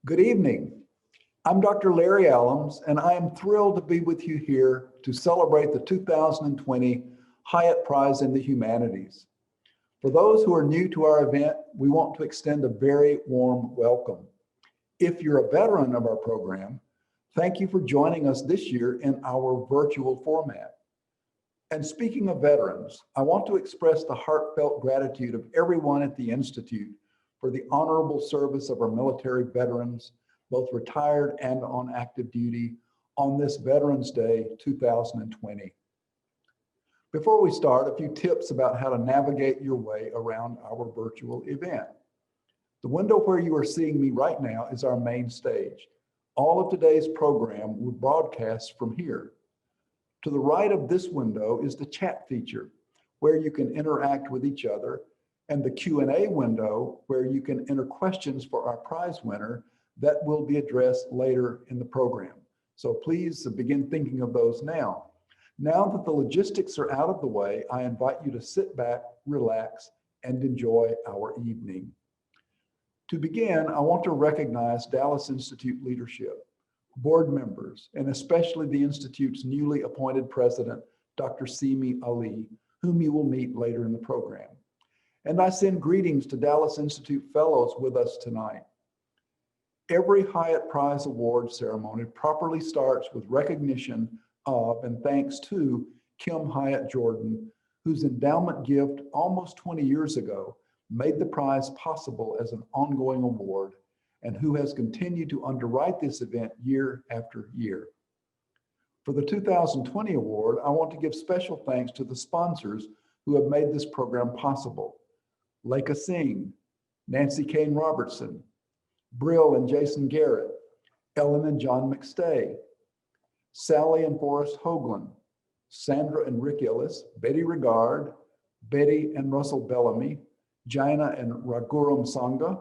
Good evening. I'm Dr. Larry Allums, and I am thrilled to be with you here to celebrate the 2020 Hiett Prize in the Humanities. For those who are new to our event, we want to extend a very warm welcome. If you're a veteran of our program, thank you for joining us this year in our virtual format. And speaking of veterans, I want to express the heartfelt gratitude of everyone at the Institute for the honorable service of our military veterans, both retired and on active duty, on this Veterans Day 2020. Before we start, a few tips about how to navigate your way around our virtual event. The window where you are seeing me right now is our main stage. All of today's program will broadcast from here. To the right of this window is the chat feature, where you can interact with each other, and the Q&A window, where you can enter questions for our prize winner that will be addressed later in the program. So please begin thinking of those now. Now that the logistics are out of the way, I invite you to sit back, relax, and enjoy our evening. To begin, I want to recognize Dallas Institute leadership, board members, and especially the Institute's newly appointed president, Dr. Simi Ali, whom you will meet later in the program. And I send greetings to Dallas Institute fellows with us tonight. Every Hiett Prize Award ceremony properly starts with recognition of and thanks to Kim Hiett Jordan, whose endowment gift almost 20 years ago made the prize possible as an ongoing award, and who has continued to underwrite this event year after year. For the 2020 award, I want to give special thanks to the sponsors who have made this program possible. Leica Singh, Nancy Kane Robertson, Brill and Jason Garrett, Ellen and John McStay, Sally and Forrest Hoagland, Sandra and Rick Illis, Betty Regard, Betty and Russell Bellamy, Jaina and Raghuram Sangha,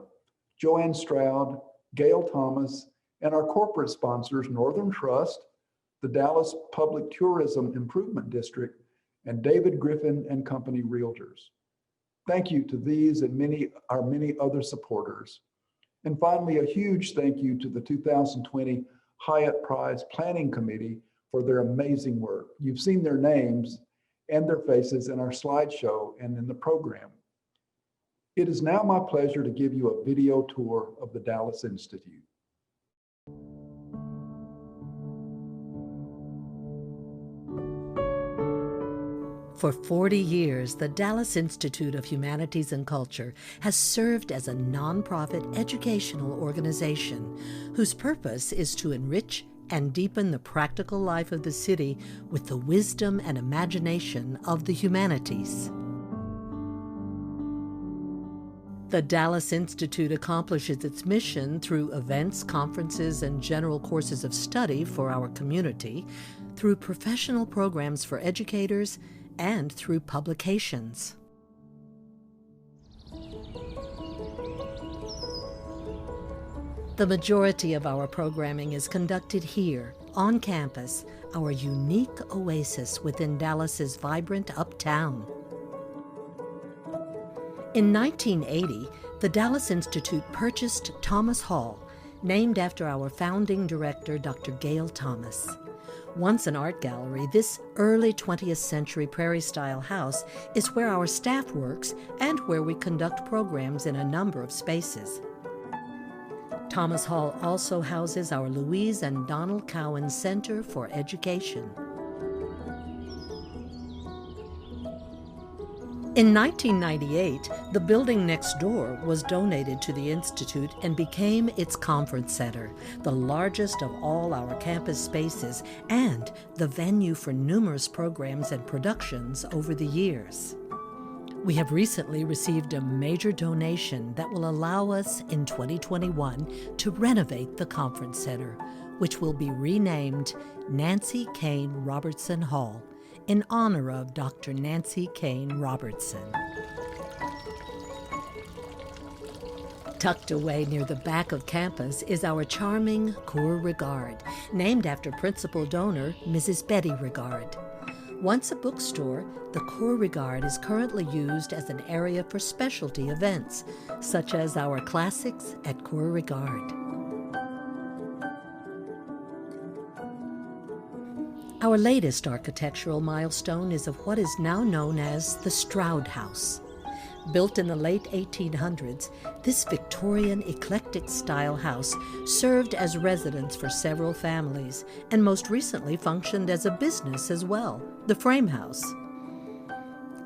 Joanne Stroud, Gail Thomas, and our corporate sponsors, Northern Trust, the Dallas Public Tourism Improvement District, and David Griffin and Company Realtors. Thank you to these and our many other supporters. And finally, a huge thank you to the 2020 Hiett Prize Planning Committee for their amazing work. You've seen their names and their faces in our slideshow and in the program. It is now my pleasure to give you a video tour of the Dallas Institute. For 40 years, the Dallas Institute of Humanities and Culture has served as a nonprofit educational organization whose purpose is to enrich and deepen the practical life of the city with the wisdom and imagination of the humanities. The Dallas Institute accomplishes its mission through events, conferences, and general courses of study for our community, through professional programs for educators, and through publications. The majority of our programming is conducted here, on campus, our unique oasis within Dallas's vibrant uptown. In 1980, the Dallas Institute purchased Thomas Hall, named after our founding director, Dr. Gail Thomas. Once an art gallery, this early 20th century prairie-style house is where our staff works and where we conduct programs in a number of spaces. Thomas Hall also houses our Louise and Donald Cowan Center for Education. In 1998, the building next door was donated to the Institute and became its conference center, the largest of all our campus spaces and the venue for numerous programs and productions over the years. We have recently received a major donation that will allow us in 2021 to renovate the conference center, which will be renamed Nancy Kane Robertson Hall, in honor of Dr. Nancy Kane Robertson. Tucked away near the back of campus is our charming Coeur Regard, named after principal donor Mrs. Betty Regard. Once a bookstore, the Coeur Regard is currently used as an area for specialty events, such as our Classics at Coeur Regard. Our latest architectural milestone is of what is now known as the Stroud House. Built in the late 1800s, this Victorian eclectic style house served as residence for several families and most recently functioned as a business as well, the Frame House.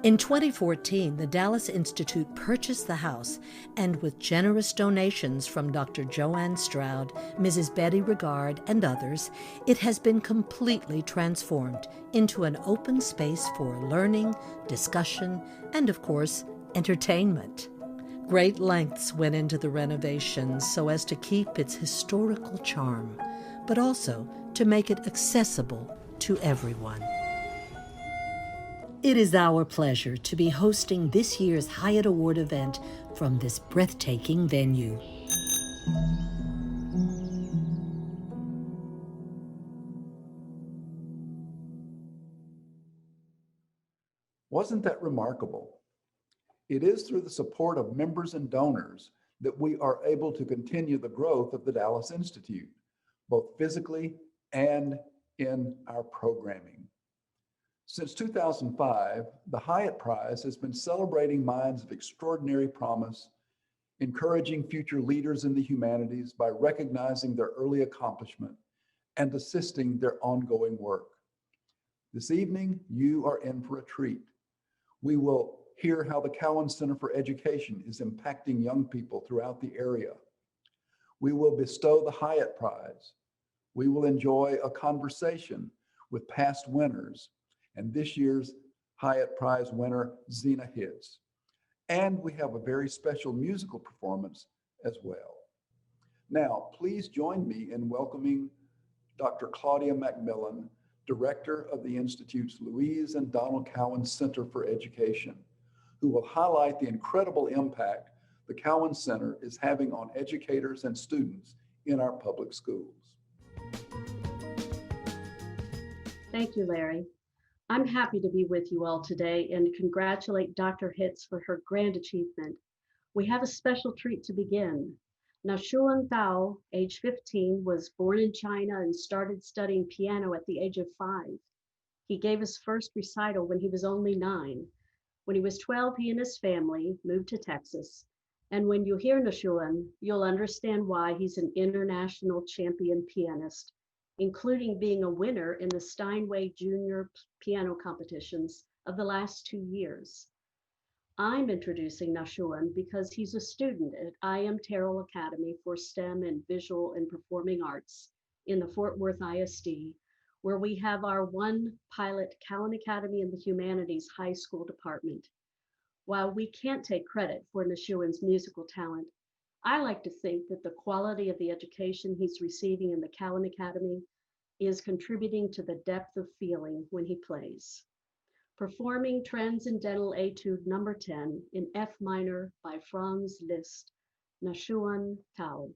In 2014, the Dallas Institute purchased the house, and with generous donations from Dr. Joanne Stroud, Mrs. Betty Regard, and others, it has been completely transformed into an open space for learning, discussion, and of course, entertainment. Great lengths went into the renovations so as to keep its historical charm, but also to make it accessible to everyone. It is our pleasure to be hosting this year's Hyatt Award event from this breathtaking venue. Wasn't that remarkable? It is through the support of members and donors that we are able to continue the growth of the Dallas Institute, both physically and in our programming. Since 2005, the Hiett Prize has been celebrating minds of extraordinary promise, encouraging future leaders in the humanities by recognizing their early accomplishment and assisting their ongoing work. This evening, you are in for a treat. We will hear how the Cowan Center for Education is impacting young people throughout the area. We will bestow the Hiett Prize. We will enjoy a conversation with past winners and this year's Hiett Prize winner, Zena Hitz. And we have a very special musical performance as well. Now, please join me in welcoming Dr. Claudia McMillan, Director of the Institute's Louise and Donald Cowan Center for Education, who will highlight the incredible impact the Cowan Center is having on educators and students in our public schools. Thank you, Larry. I'm happy to be with you all today and congratulate Dr. Hitz for her grand achievement. We have a special treat to begin. Nashuan Thao, age 15, was born in China and started studying piano at the age of 5. He gave his first recital when he was only 9. When he was 12, he and his family moved to Texas. And when you hear Nashuan, you'll understand why he's an international champion pianist, including being a winner in the Steinway Junior piano competitions of the last 2 years. I'm introducing Nashuan because he's a student at I Am Terrell Academy for STEM and Visual and Performing Arts in the Fort Worth ISD, where we have our one pilot Cowan Academy in the Humanities High School Department. While we can't take credit for Nashuan's musical talent, I like to think that the quality of the education he's receiving in the Cowan Academy is contributing to the depth of feeling when he plays. Performing Transcendental Etude Number 10 in F minor by Franz Liszt, Nashuan Thao.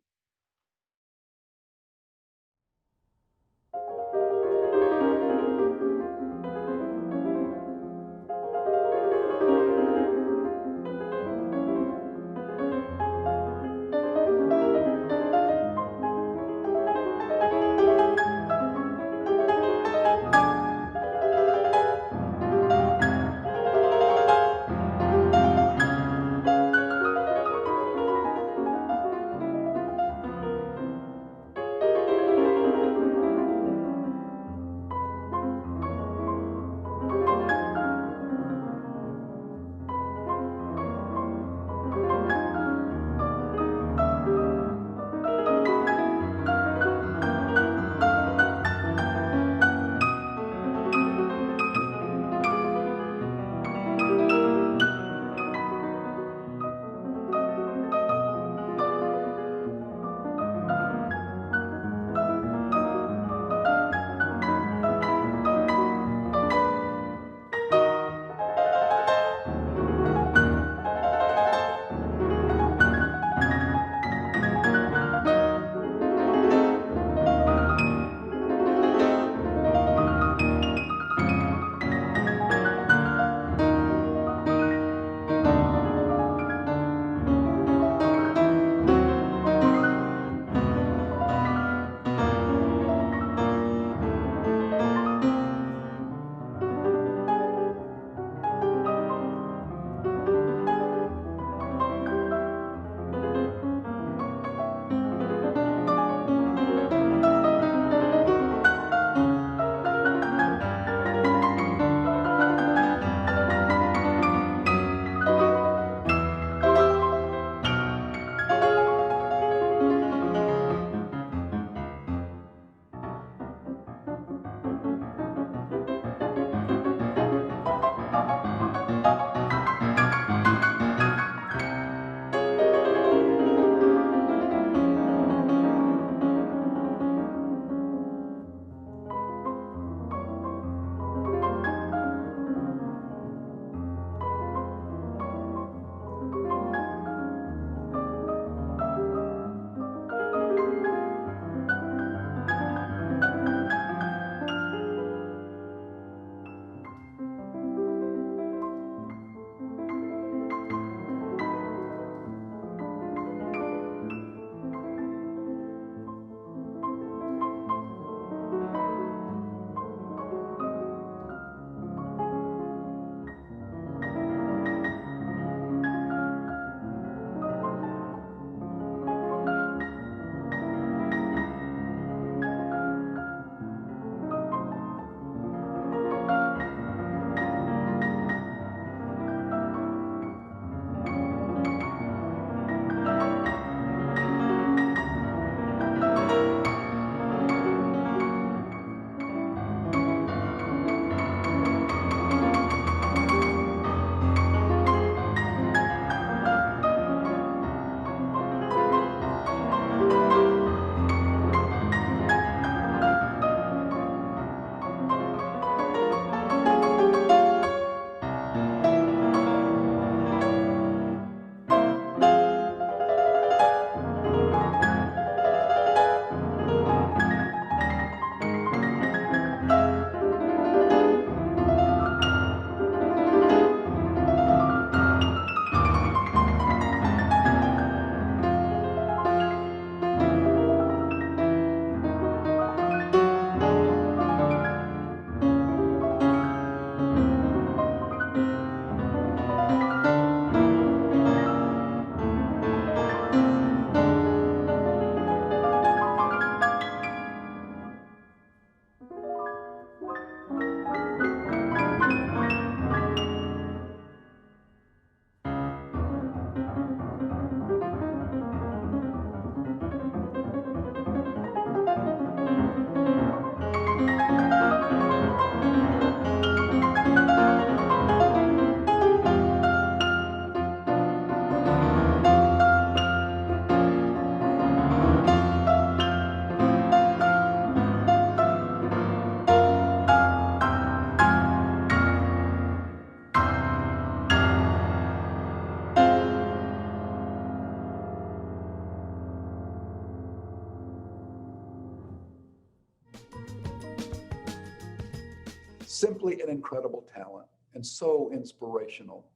Simply an incredible talent and so inspirational.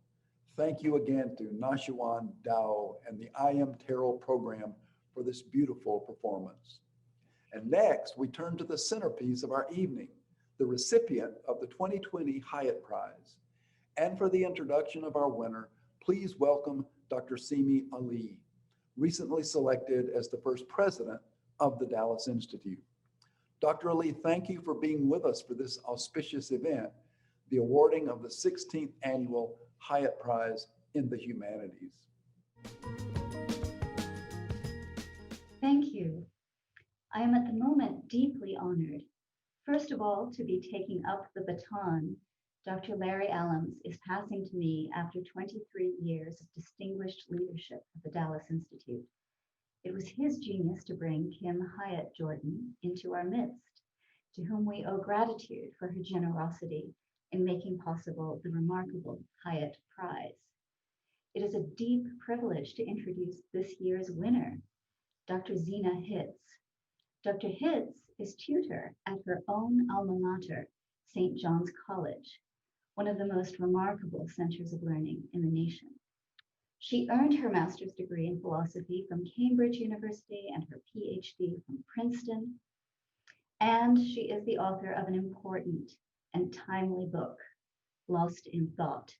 Thank you again to Nashuan Dao and the I Am Tarot program for this beautiful performance. And next, we turn to the centerpiece of our evening, the recipient of the 2020 Hiett Prize. And for the introduction of our winner, please welcome Dr. Simi Ali, recently selected as the first president of the Dallas Institute. Dr. Ali, thank you for being with us for this auspicious event, the awarding of the 16th Annual Hiett Prize in the Humanities. Thank you. I am at the moment deeply honored, first of all, to be taking up the baton Dr. Larry Allums is passing to me after 23 years of distinguished leadership at the Dallas Institute. It was his genius to bring Kim Hiett Jordan into our midst, to whom we owe gratitude for her generosity in making possible the remarkable Hiett Prize. It is a deep privilege to introduce this year's winner, Dr. Zena Hitz. Dr. Hitz is tutor at her own alma mater, St. John's College, one of the most remarkable centers of learning in the nation. She earned her master's degree in philosophy from Cambridge University and her PhD from Princeton. And she is the author of an important and timely book, Lost in Thought.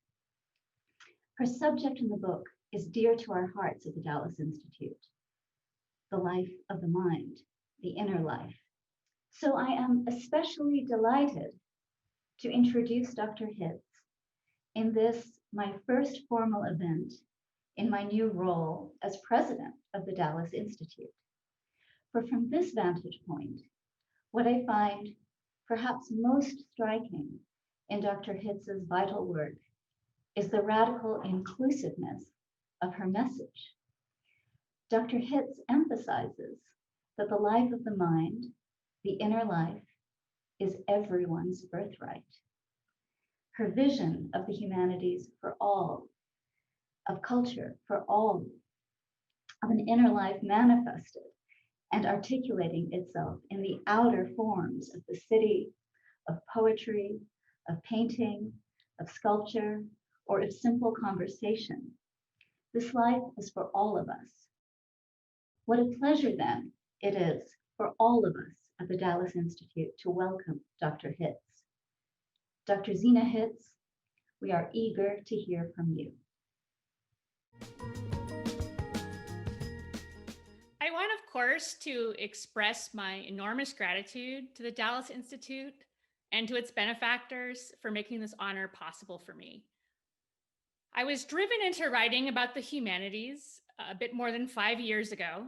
Her subject in the book is dear to our hearts at the Dallas Institute, the life of the mind, the inner life. So I am especially delighted to introduce Dr. Hitz in this, my first formal event in my new role as president of the Dallas Institute. For from this vantage point, what I find perhaps most striking in Dr. Hitz's vital work is the radical inclusiveness of her message. Dr. Hitz emphasizes that the life of the mind, the inner life, is everyone's birthright. Her vision of the humanities for all, of culture for all, of an inner life manifested and articulating itself in the outer forms of the city, of poetry, of painting, of sculpture, or of simple conversation. This life is for all of us. What a pleasure then it is for all of us at the Dallas Institute to welcome Dr. Hitz. Dr. Zena Hitz, we are eager to hear from you. I want, of course, to express my enormous gratitude to the Dallas Institute and to its benefactors for making this honor possible for me. I was driven into writing about the humanities a bit more than 5 years ago,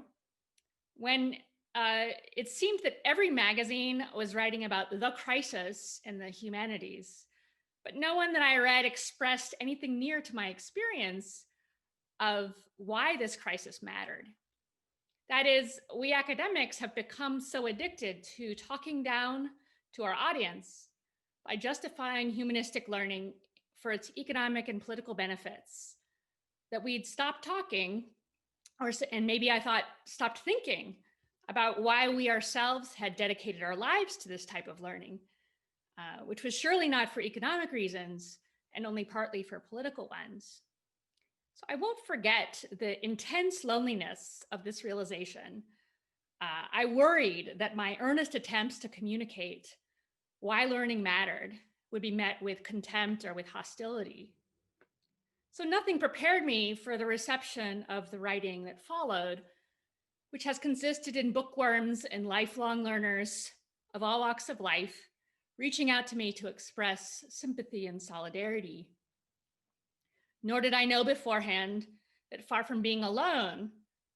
when it seemed that every magazine was writing about the crisis in the humanities, but no one that I read expressed anything near to my experience of why this crisis mattered. That is, we academics have become so addicted to talking down to our audience by justifying humanistic learning for its economic and political benefits that we'd stopped talking, and maybe I thought stopped thinking about why we ourselves had dedicated our lives to this type of learning, which was surely not for economic reasons and only partly for political ones. So I won't forget the intense loneliness of this realization. I worried that my earnest attempts to communicate why learning mattered would be met with contempt or with hostility. So nothing prepared me for the reception of the writing that followed, which has consisted in bookworms and lifelong learners of all walks of life reaching out to me to express sympathy and solidarity. Nor did I know beforehand that, far from being alone,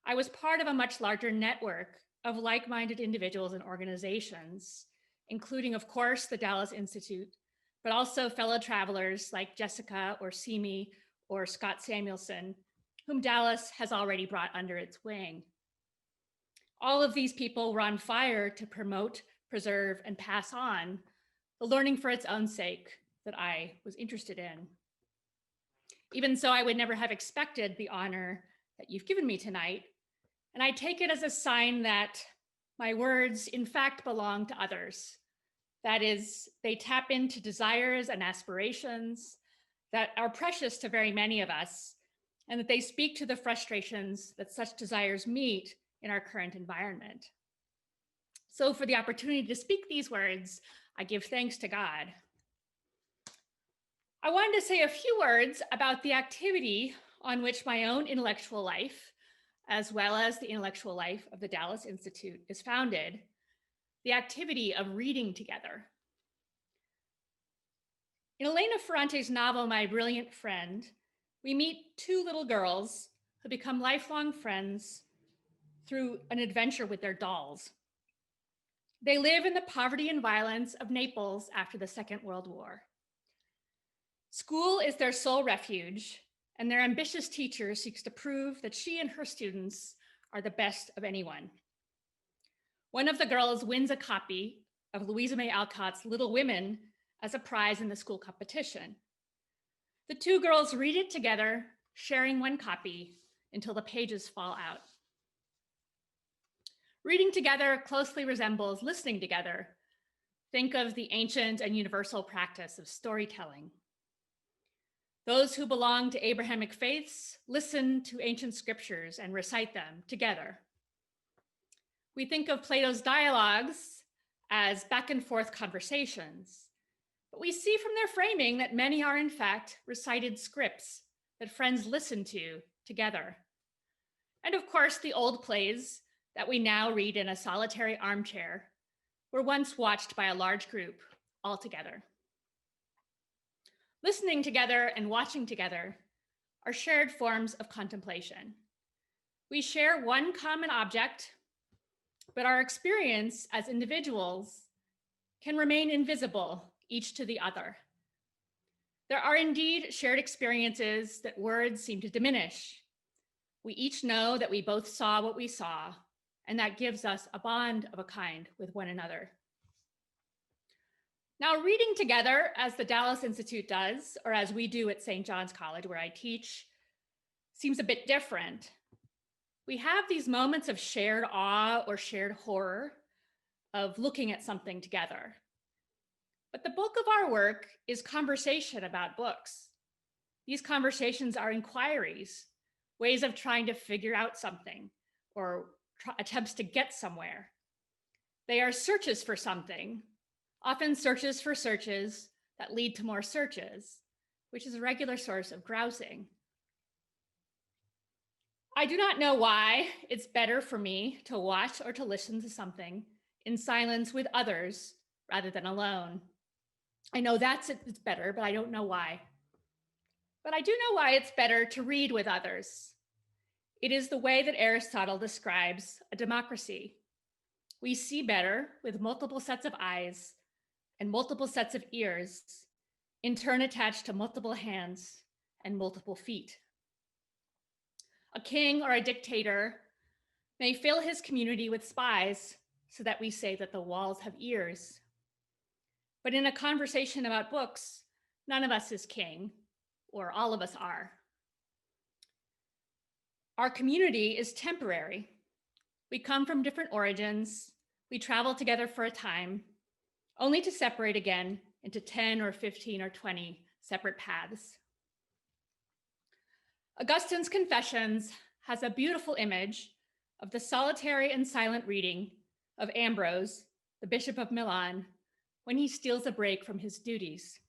I was part of a much larger network of like-minded individuals and organizations, including, of course, the Dallas Institute, but also fellow travelers like Jessica or Simi or Scott Samuelson, whom Dallas has already brought under its wing. All of these people were on fire to promote, preserve, and pass on the learning for its own sake that I was interested in. Even so, I would never have expected the honor that you've given me tonight, and I take it as a sign that my words, in fact, belong to others, That is, they tap into desires and aspirations that are precious to very many of us, and that they speak to the frustrations that such desires meet in our current environment. So for the opportunity to speak these words, I give thanks to God. I wanted to say a few words about the activity on which my own intellectual life, as well as the intellectual life of the Dallas Institute, is founded, the activity of reading together. In Elena Ferrante's novel, My Brilliant Friend, we meet two little girls who become lifelong friends through an adventure with their dolls. They live in the poverty and violence of Naples after the Second World War. School is their sole refuge, and their ambitious teacher seeks to prove that she and her students are the best of anyone. One of the girls wins a copy of Louisa May Alcott's Little Women as a prize in the school competition. The two girls read it together, sharing one copy until the pages fall out. Reading together closely resembles listening together. Think of the ancient and universal practice of storytelling. Those who belong to Abrahamic faiths listen to ancient scriptures and recite them together. We think of Plato's dialogues as back and forth conversations, but we see from their framing that many are in fact recited scripts that friends listen to together. And of course, the old plays that we now read in a solitary armchair were once watched by a large group all together. Listening together and watching together are shared forms of contemplation. We share one common object, but our experience as individuals can remain invisible, each to the other. There are indeed shared experiences that words seem to diminish. We each know that we both saw what we saw, and that gives us a bond of a kind with one another. Now, reading together, as the Dallas Institute does, or as we do at St. John's College, where I teach, seems a bit different. We have these moments of shared awe or shared horror of looking at something together. But the bulk of our work is conversation about books. These conversations are inquiries, ways of trying to figure out something or attempts to get somewhere. They are searches for something, often searches for searches that lead to more searches, which is a regular source of grousing. I do not know why it's better for me to watch or to listen to something in silence with others rather than alone. I know it's better, but I don't know why. But I do know why it's better to read with others. It is the way that Aristotle describes a democracy. We see better with multiple sets of eyes and multiple sets of ears, in turn attached to multiple hands and multiple feet. A king or a dictator may fill his community with spies so that we say that the walls have ears. But in a conversation about books, none of us is king, or all of us are. Our community is temporary. We come from different origins. We travel together for a time, only to separate again into 10 or 15 or 20 separate paths. Augustine's Confessions has a beautiful image of the solitary and silent reading of Ambrose, the Bishop of Milan, when he steals a break from his duties.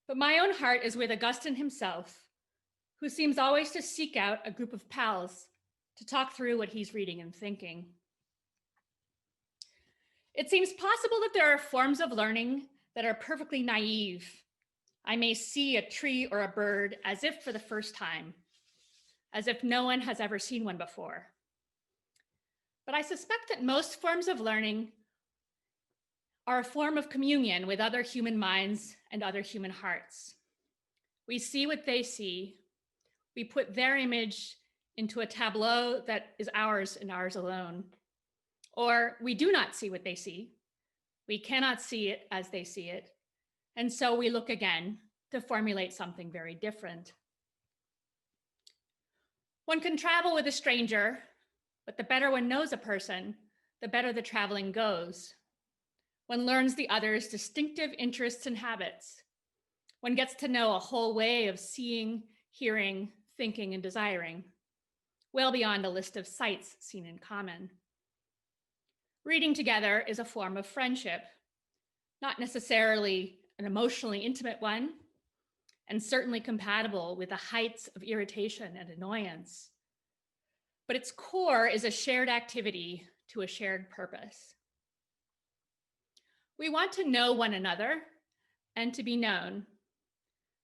But my own heart is with Augustine himself, who seems always to seek out a group of pals to talk through what he's reading and thinking. It seems possible that there are forms of learning that are perfectly naive. I may see a tree or a bird as if for the first time, as if no one has ever seen one before. But I suspect that most forms of learning are a form of communion with other human minds and other human hearts. We see what they see. We put their image into a tableau that is ours and ours alone. Or we do not see what they see. We cannot see it as they see it. And so we look again to formulate something very different. One can travel with a stranger, but the better one knows a person, the better the traveling goes. One learns the other's distinctive interests and habits. One gets to know a whole way of seeing, hearing, thinking, and desiring, well beyond a list of sights seen in common. Reading together is a form of friendship, not necessarily an emotionally intimate one, and certainly compatible with the heights of irritation and annoyance. But its core is a shared activity to a shared purpose. We want to know one another and to be known,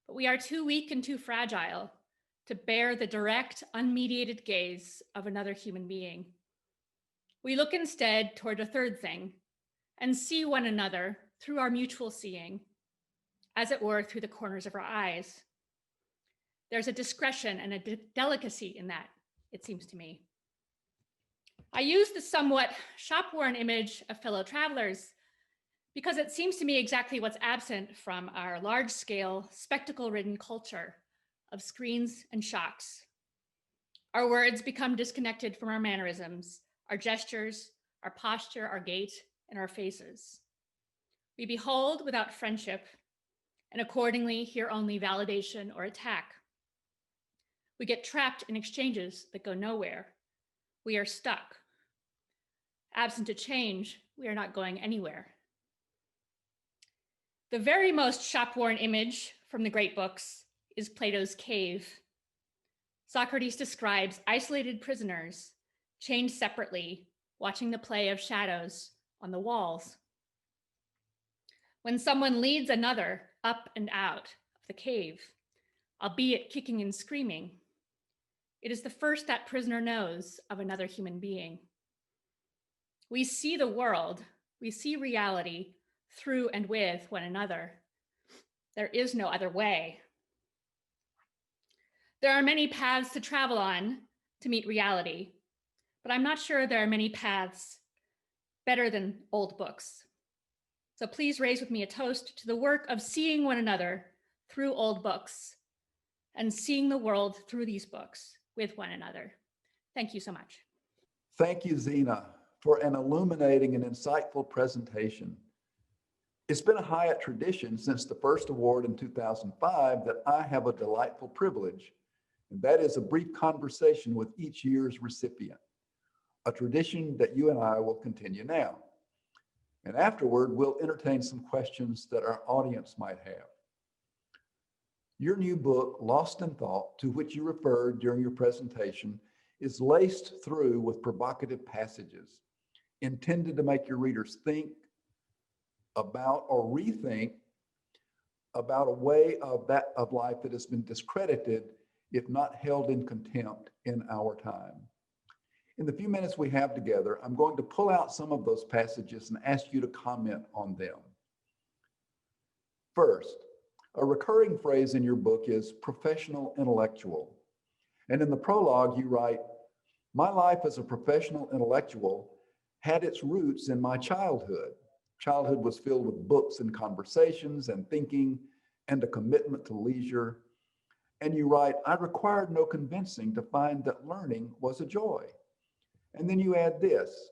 but we are too weak and too fragile to bear the direct, unmediated gaze of another human being. We look instead toward a third thing and see one another through our mutual seeing, as it were through the corners of our eyes. There's a discretion and a delicacy in that, it seems to me. I use the somewhat shop-worn image of fellow travelers because it seems to me exactly what's absent from our large-scale, spectacle-ridden culture of screens and shocks. Our words become disconnected from our mannerisms, our gestures, our posture, our gait, and our faces. We behold without friendship, and accordingly hear only validation or attack. We get trapped in exchanges that go nowhere. We are stuck. Absent a change, we are not going anywhere. The very most shop-worn image from the great books is Plato's cave. Socrates describes isolated prisoners, chained separately, watching the play of shadows on the walls. When someone leads another up and out of the cave, albeit kicking and screaming, it is the first that prisoner knows of another human being. We see the world, we see reality through and with one another. There is no other way. There are many paths to travel on to meet reality, but I'm not sure there are many paths better than old books. So please raise with me a toast to the work of seeing one another through old books and seeing the world through these books with one another. Thank you so much. Thank you, Zena, for an illuminating and insightful presentation. It's been a Hiett tradition since the first award in 2005 that I have a delightful privilege, and that is a brief conversation with each year's recipient, a tradition that you and I will continue now. And afterward, we'll entertain some questions that our audience might have. Your new book, Lost in Thought, to which you referred during your presentation, is laced through with provocative passages intended to make your readers think about or rethink about a way of life that has been discredited, if not held in contempt, in our time. In the few minutes we have together, I'm going to pull out some of those passages and ask you to comment on them. First, a recurring phrase in your book is professional intellectual. And in the prologue, you write, "My life as a professional intellectual had its roots in my childhood. Childhood was filled with books and conversations and thinking and a commitment to leisure." And you write, "I required no convincing to find that learning was a joy." And then you add this,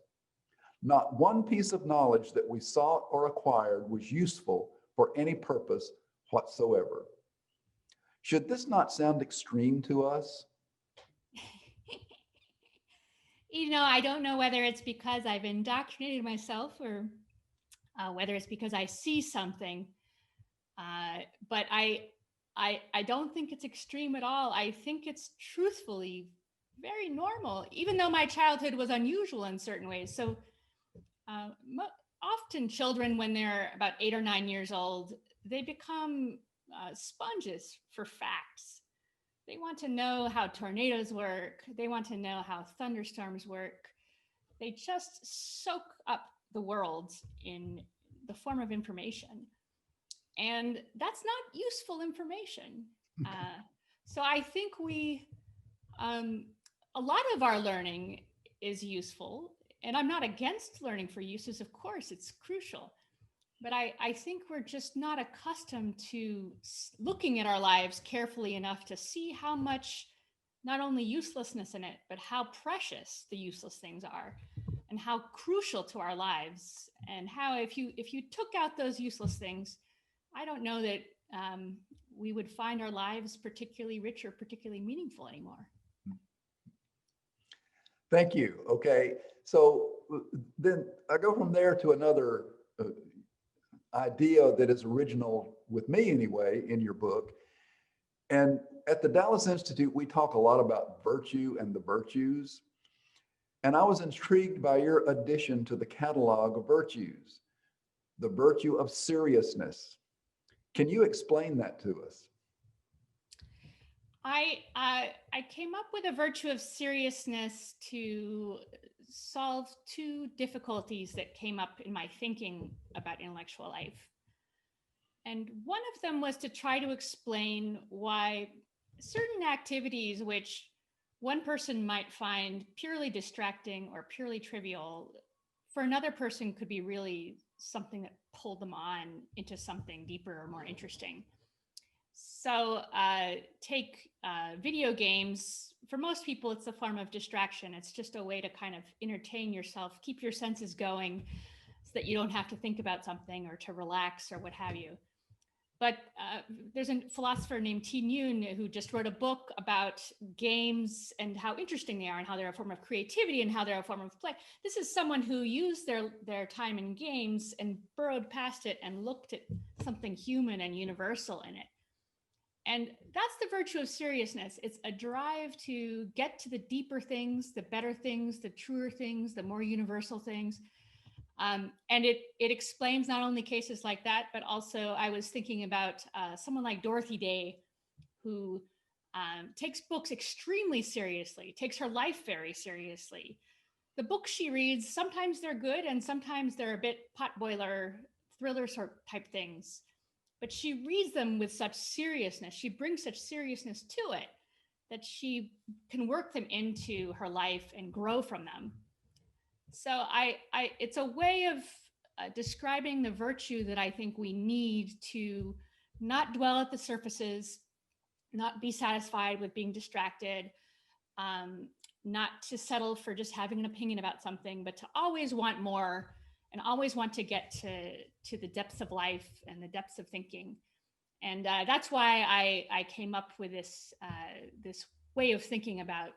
"Not one piece of knowledge that we sought or acquired was useful for any purpose whatsoever." Should this not sound extreme to us? I don't know whether it's because I've indoctrinated myself or whether it's because I see something, but I don't think it's extreme at all. I think it's truthfully very normal, even though my childhood was unusual in certain ways. So often children, when they're about 8 or 9 years old, they become sponges for facts. They want to know how tornadoes work. They want to know how thunderstorms work. They just soak up the world in the form of information. And that's not useful information. So I think a lot of our learning is useful. And I'm not against learning for uses, of course, it's crucial. But I think we're just not accustomed to looking at our lives carefully enough to see how much not only uselessness in it, but how precious the useless things are, and how crucial to our lives, and how if you took out those useless things, I don't know that we would find our lives particularly rich or particularly meaningful anymore. Thank you. Okay, so then I go from there to another idea that is original with me anyway in your book. And at the Dallas Institute, we talk a lot about virtue and the virtues. And I was intrigued by your addition to the catalog of virtues, the virtue of seriousness. Can you explain that to us? I came up with a virtue of seriousness to solve two difficulties that came up in my thinking about intellectual life. And one of them was to try to explain why certain activities which one person might find purely distracting or purely trivial, for another person could be really something that pulled them on into something deeper or more interesting. So take video games. For most people, it's a form of distraction. It's just a way to kind of entertain yourself, keep your senses going so that you don't have to think about something or to relax or what have you. But there's a philosopher named T. Nguyen who just wrote a book about games and how interesting they are and how they're a form of creativity and how they're a form of play. This is someone who used their time in games and burrowed past it and looked at something human and universal in it. And that's the virtue of seriousness. It's a drive to get to the deeper things, the better things, the truer things, the more universal things. And it explains not only cases like that, but also I was thinking about someone like Dorothy Day, who takes books extremely seriously, takes her life very seriously. The books she reads, sometimes they're good and sometimes they're a bit potboiler, thriller sort type things. But she reads them with such seriousness. She brings such seriousness to it that she can work them into her life and grow from them. So it's a way of describing the virtue that I think we need to not dwell at the surfaces, not be satisfied with being distracted, not to settle for just having an opinion about something, but to always want more and always want to get to the depths of life and the depths of thinking. And that's why I came up with this way of thinking about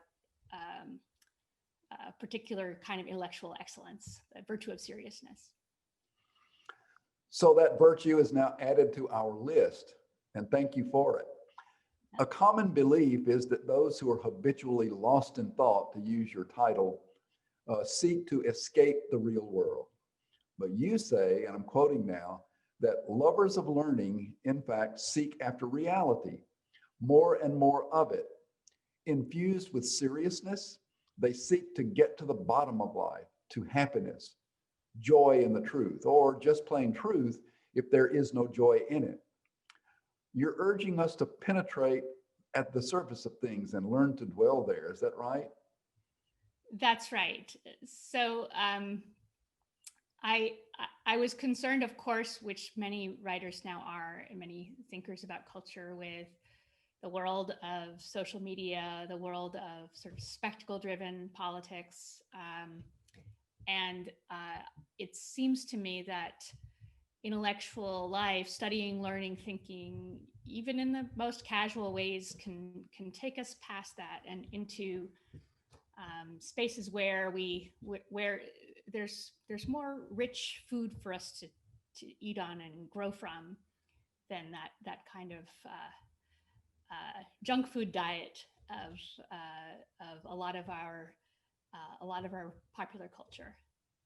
a particular kind of intellectual excellence, a virtue of seriousness. So that virtue is now added to our list, and thank you for it. A common belief is that those who are habitually lost in thought, to use your title, seek to escape the real world. But you say, and I'm quoting now, that lovers of learning, in fact, seek after reality, more and more of it. Infused with seriousness, they seek to get to the bottom of life, to happiness, joy in the truth, or just plain truth if there is no joy in it. You're urging us to penetrate at the surface of things and learn to dwell there. Is that right? That's right. So I was concerned, of course, which many writers now are, and many thinkers about culture, with the world of social media, the world of sort of spectacle-driven politics. And it seems to me that intellectual life, studying, learning, thinking, even in the most casual ways, can take us past that and into spaces where where there's more rich food for us to eat on and grow from than that kind of junk food diet of a lot of our popular culture.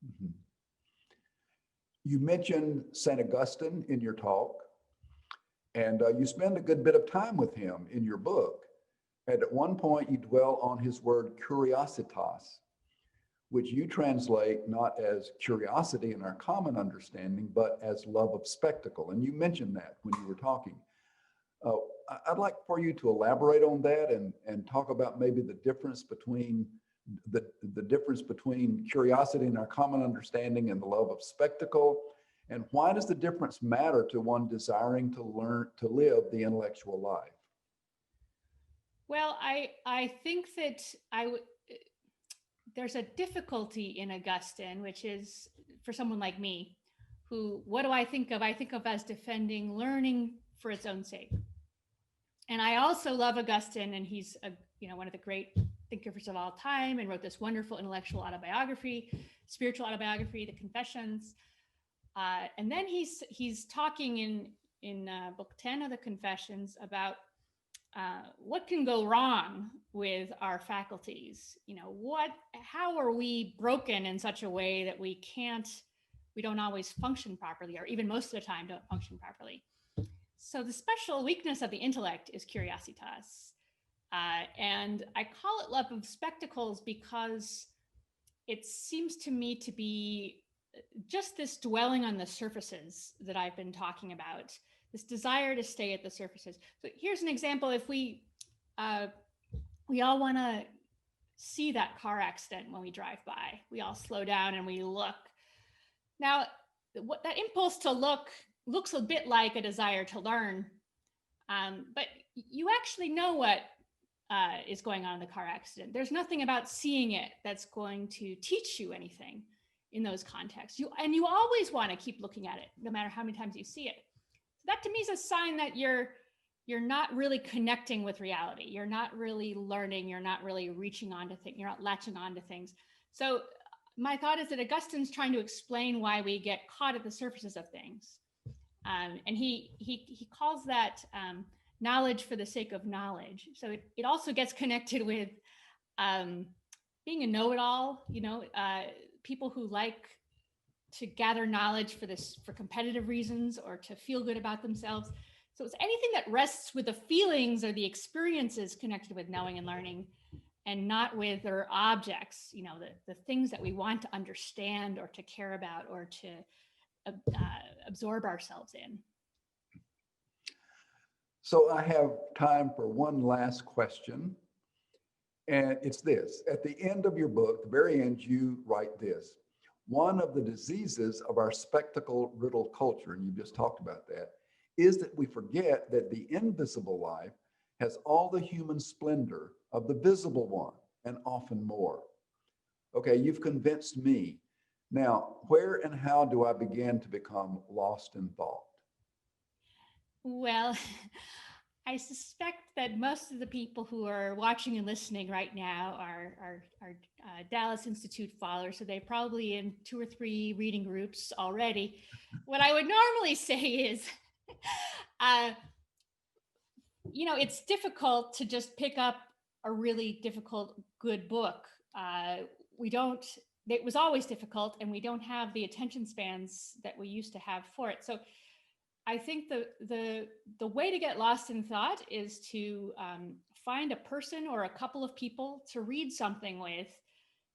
Mm-hmm. You mentioned St. Augustine in your talk, and you spend a good bit of time with him in your book. And at one point, you dwell on his word curiositas, which you translate not as curiosity in our common understanding, but as love of spectacle. And you mentioned that when you were talking. I'd like for you to elaborate on that and talk about maybe the difference between the difference between curiosity in our common understanding and the love of spectacle. And why does the difference matter to one desiring to learn to live the intellectual life? Well, I think that there's a difficulty in Augustine, which is for someone like me, who, what do I think of? I think of as defending learning for its own sake. And I also love Augustine, and he's one of the great thinkers of all time, and wrote this wonderful intellectual autobiography, spiritual autobiography, The Confessions. And then he's talking in book 10 of the Confessions about what can go wrong with our faculties. How are we broken in such a way that we don't always function properly, or even most of the time don't function properly. So the special weakness of the intellect is curiositas. And I call it love of spectacles because it seems to me to be just this dwelling on the surfaces that I've been talking about, this desire to stay at the surfaces. So here's an example. If we all want to see that car accident when we drive by, we all slow down and we look. Now, what that impulse to look looks a bit like a desire to learn, but you actually know what is going on in the car accident. There's nothing about seeing it that's going to teach you anything in those contexts. You always want to keep looking at it, no matter how many times you see it. So that to me is a sign that you're not really connecting with reality. You're not really learning. You're not really reaching onto things. You're not latching onto things. So my thought is that Augustine's trying to explain why we get caught at the surfaces of things. And he calls that knowledge for the sake of knowledge. So it also gets connected with being a know-it-all, people who like to gather knowledge for competitive reasons or to feel good about themselves. So it's anything that rests with the feelings or the experiences connected with knowing and learning, and not with their objects, the things that we want to understand or to care about or to absorb ourselves in. So I have time for one last question. And it's this: at the end of your book, the very end, you write this: one of the diseases of our spectacle-riddled culture, and you just talked about that, is that we forget that the invisible life has all the human splendor of the visible one, and often more. Okay, you've convinced me. Now, where and how do I begin to become lost in thought? Well, I suspect that most of the people who are watching and listening right now are Dallas Institute followers, so they're probably in 2 or 3 reading groups already. What I would normally say is, it's difficult to just pick up a really difficult, good book. It was always difficult, and we don't have the attention spans that we used to have for it. So I think the way to get lost in thought is to find a person or a couple of people to read something with,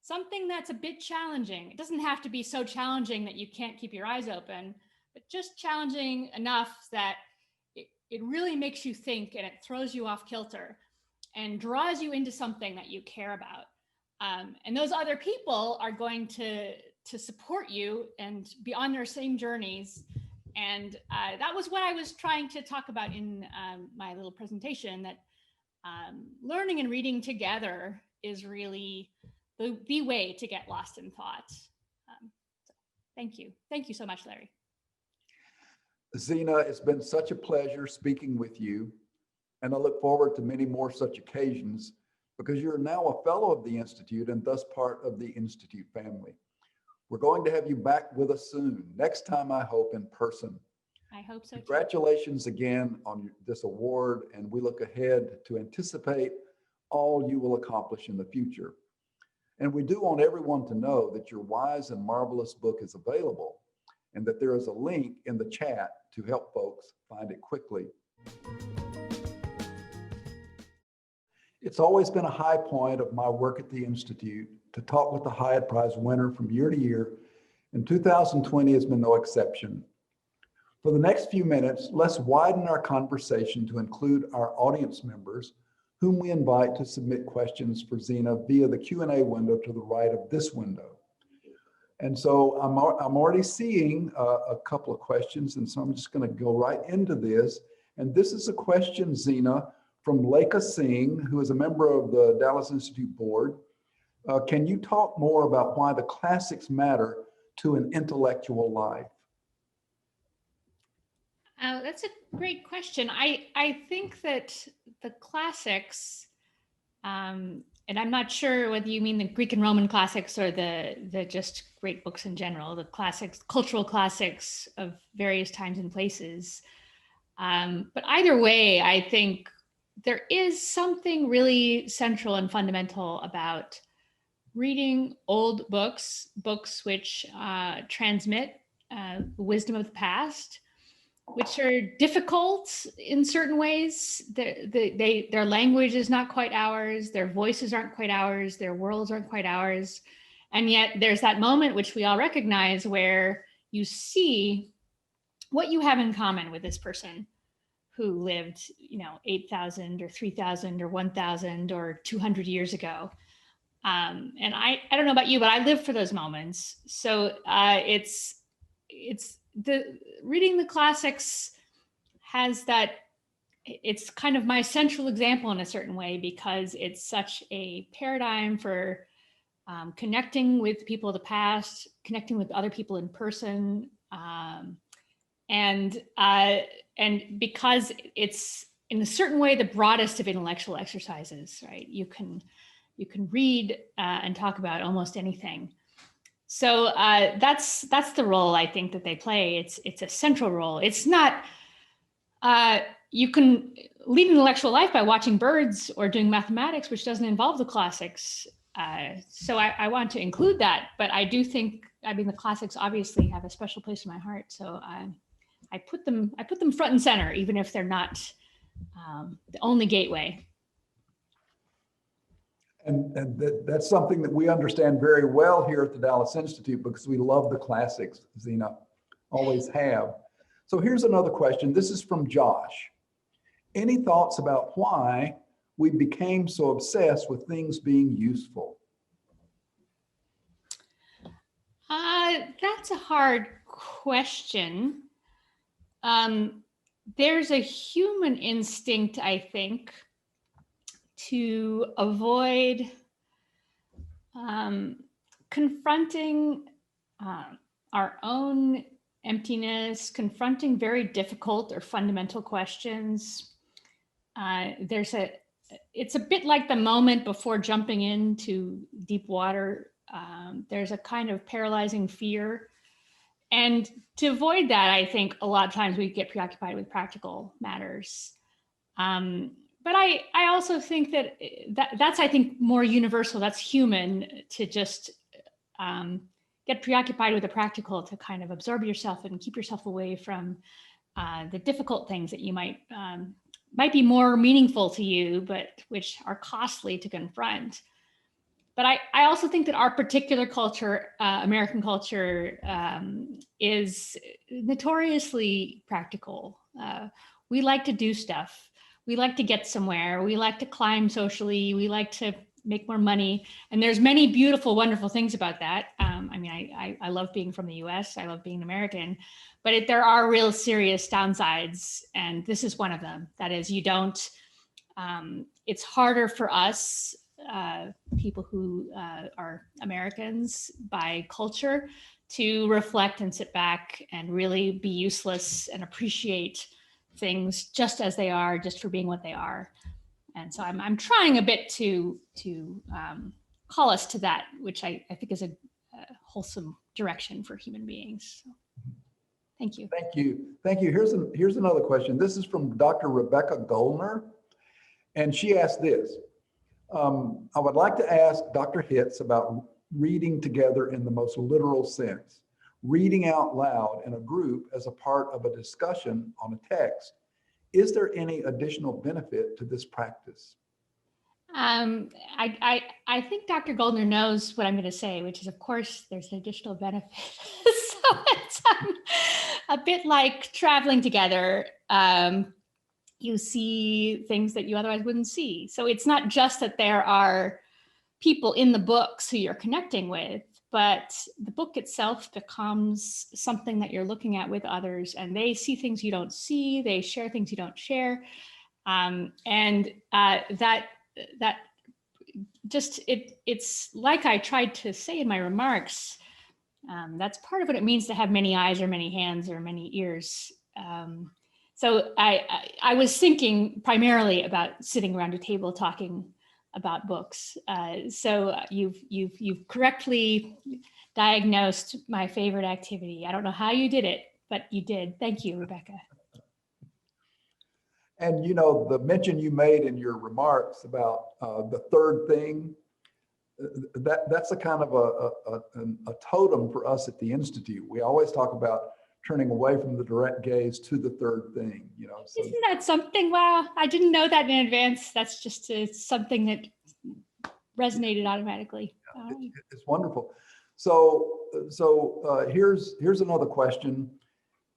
something that's a bit challenging. It doesn't have to be so challenging that you can't keep your eyes open, but just challenging enough that it really makes you think, and it throws you off kilter and draws you into something that you care about. And those other people are going to support you and be on their same journeys. And that was what I was trying to talk about in my little presentation, that learning and reading together is really the way to get lost in thought. So thank you. Thank you so much, Larry. Zena, it's been such a pleasure speaking with you, and I look forward to many more such occasions, because you're now a fellow of the Institute and thus part of the Institute family. We're going to have you back with us soon, next time I hope in person. I hope so too. Congratulations again on this award, and we look ahead to anticipate all you will accomplish in the future. And we do want everyone to know that your wise and marvelous book is available, and that there is a link in the chat to help folks find it quickly. It's always been a high point of my work at the Institute to talk with the Hiett Prize winner from year to year, and 2020 has been no exception. For the next few minutes, let's widen our conversation to include our audience members, whom we invite to submit questions for Zena via the Q&A window to the right of this window. And so I'm already seeing a couple of questions, and so I'm just going to go right into this. And this is a question, Zena, from Lekha Singh, who is a member of the Dallas Institute Board. Can you talk more about why the classics matter to an intellectual life? That's a great question. I think that the classics, and I'm not sure whether you mean the Greek and Roman classics or the just great books in general, the classics, cultural classics of various times and places. But either way, I think there is something really central and fundamental about reading old books, books which transmit the wisdom of the past, which are difficult in certain ways. Their language is not quite ours, their voices aren't quite ours, their worlds aren't quite ours. And yet there's that moment which we all recognize where you see what you have in common with this person who lived, 8,000 or 3,000 or 1,000 or 200 years ago. And I don't know about you, but I live for those moments. So it's the reading the classics has that, it's kind of my central example in a certain way, because it's such a paradigm for connecting with people of the past, connecting with other people in person, and because it's in a certain way the broadest of intellectual exercises, right? You can read and talk about almost anything. So that's the role I think that they play. It's a central role. It's not, you can lead an intellectual life by watching birds or doing mathematics, which doesn't involve the classics. So I want to include that, but I do think, the classics obviously have a special place in my heart. So I put them front and center, even if they're not the only gateway. And that's something that we understand very well here at the Dallas Institute, because we love the classics, Zena, always have. So here's another question. This is from Josh. Any thoughts about why we became so obsessed with things being useful? That's a hard question. There's a human instinct, I think, to avoid confronting our own emptiness, confronting very difficult or fundamental questions. It's a bit like the moment before jumping into deep water. There's a kind of paralyzing fear. And to avoid that, I think a lot of times we get preoccupied with practical matters. But I also think that's, I think, more universal. That's human, to just get preoccupied with the practical, to kind of absorb yourself and keep yourself away from the difficult things that you might be more meaningful to you, but which are costly to confront. But I also think that our particular culture, American culture, is notoriously practical. We like to do stuff. We like to get somewhere. We like to climb socially. We like to make more money. And there's many beautiful, wonderful things about that. I love being from the US. I love being American. But there are real serious downsides. And this is one of them. That is, it's harder for us, people who are Americans by culture, to reflect and sit back and really be useless and appreciate things just as they are, just for being what they are. And so I'm trying a bit to call us to that, which I think is a wholesome direction for human beings. So, thank you. Thank you. Thank you. Here's another question. This is from Dr. Rebecca Goldner. And she asked this. I would like to ask Dr. Hitz about reading together in the most literal sense, reading out loud in a group as a part of a discussion on a text. Is there any additional benefit to this practice? I think Dr. Goldner knows what I'm going to say, which is, of course, there's an additional benefit. So it's a bit like traveling together. You see things that you otherwise wouldn't see. So it's not just that there are people in the books who you're connecting with, but the book itself becomes something that you're looking at with others, and they see things you don't see, they share things you don't share. That it's like I tried to say in my remarks, that's part of what it means to have many eyes or many hands or many ears. So I was thinking primarily about sitting around a table talking about books. So you've correctly diagnosed my favorite activity. I don't know how you did it, but you did. Thank you, Rebecca. And you know, the mention you made in your remarks about the third thing, that's a kind of a totem for us at the Institute. We always talk about turning away from the direct gaze to the third thing, you know. So, isn't that something? Wow, I didn't know that in advance. That's just something that resonated automatically. it's wonderful. So here's another question.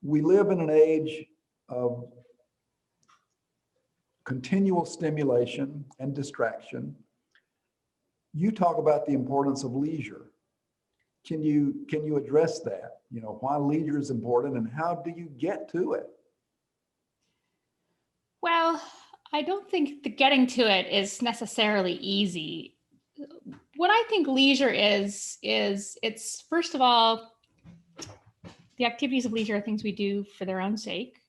We live in an age of continual stimulation and distraction. You talk about the importance of leisure. Can you address that? You know, why leisure is important and how do you get to it? Well, I don't think the getting to it is necessarily easy. What I think leisure is it's, first of all, the activities of leisure are things we do for their own sake.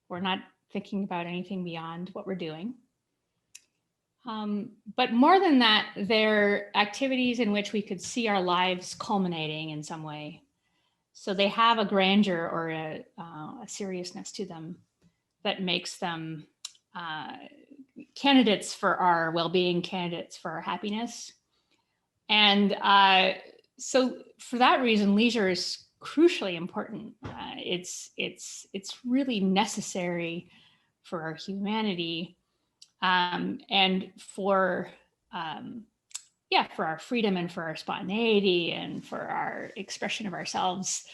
We're not thinking about anything beyond what we're doing. But more than that, they're activities in which we could see our lives culminating in some way. So they have a grandeur or a seriousness to them that makes them candidates for our well-being, candidates for our happiness. And so for that reason, leisure is crucially important. It's really necessary for our humanity. And for our freedom and for our spontaneity and for our expression of ourselves.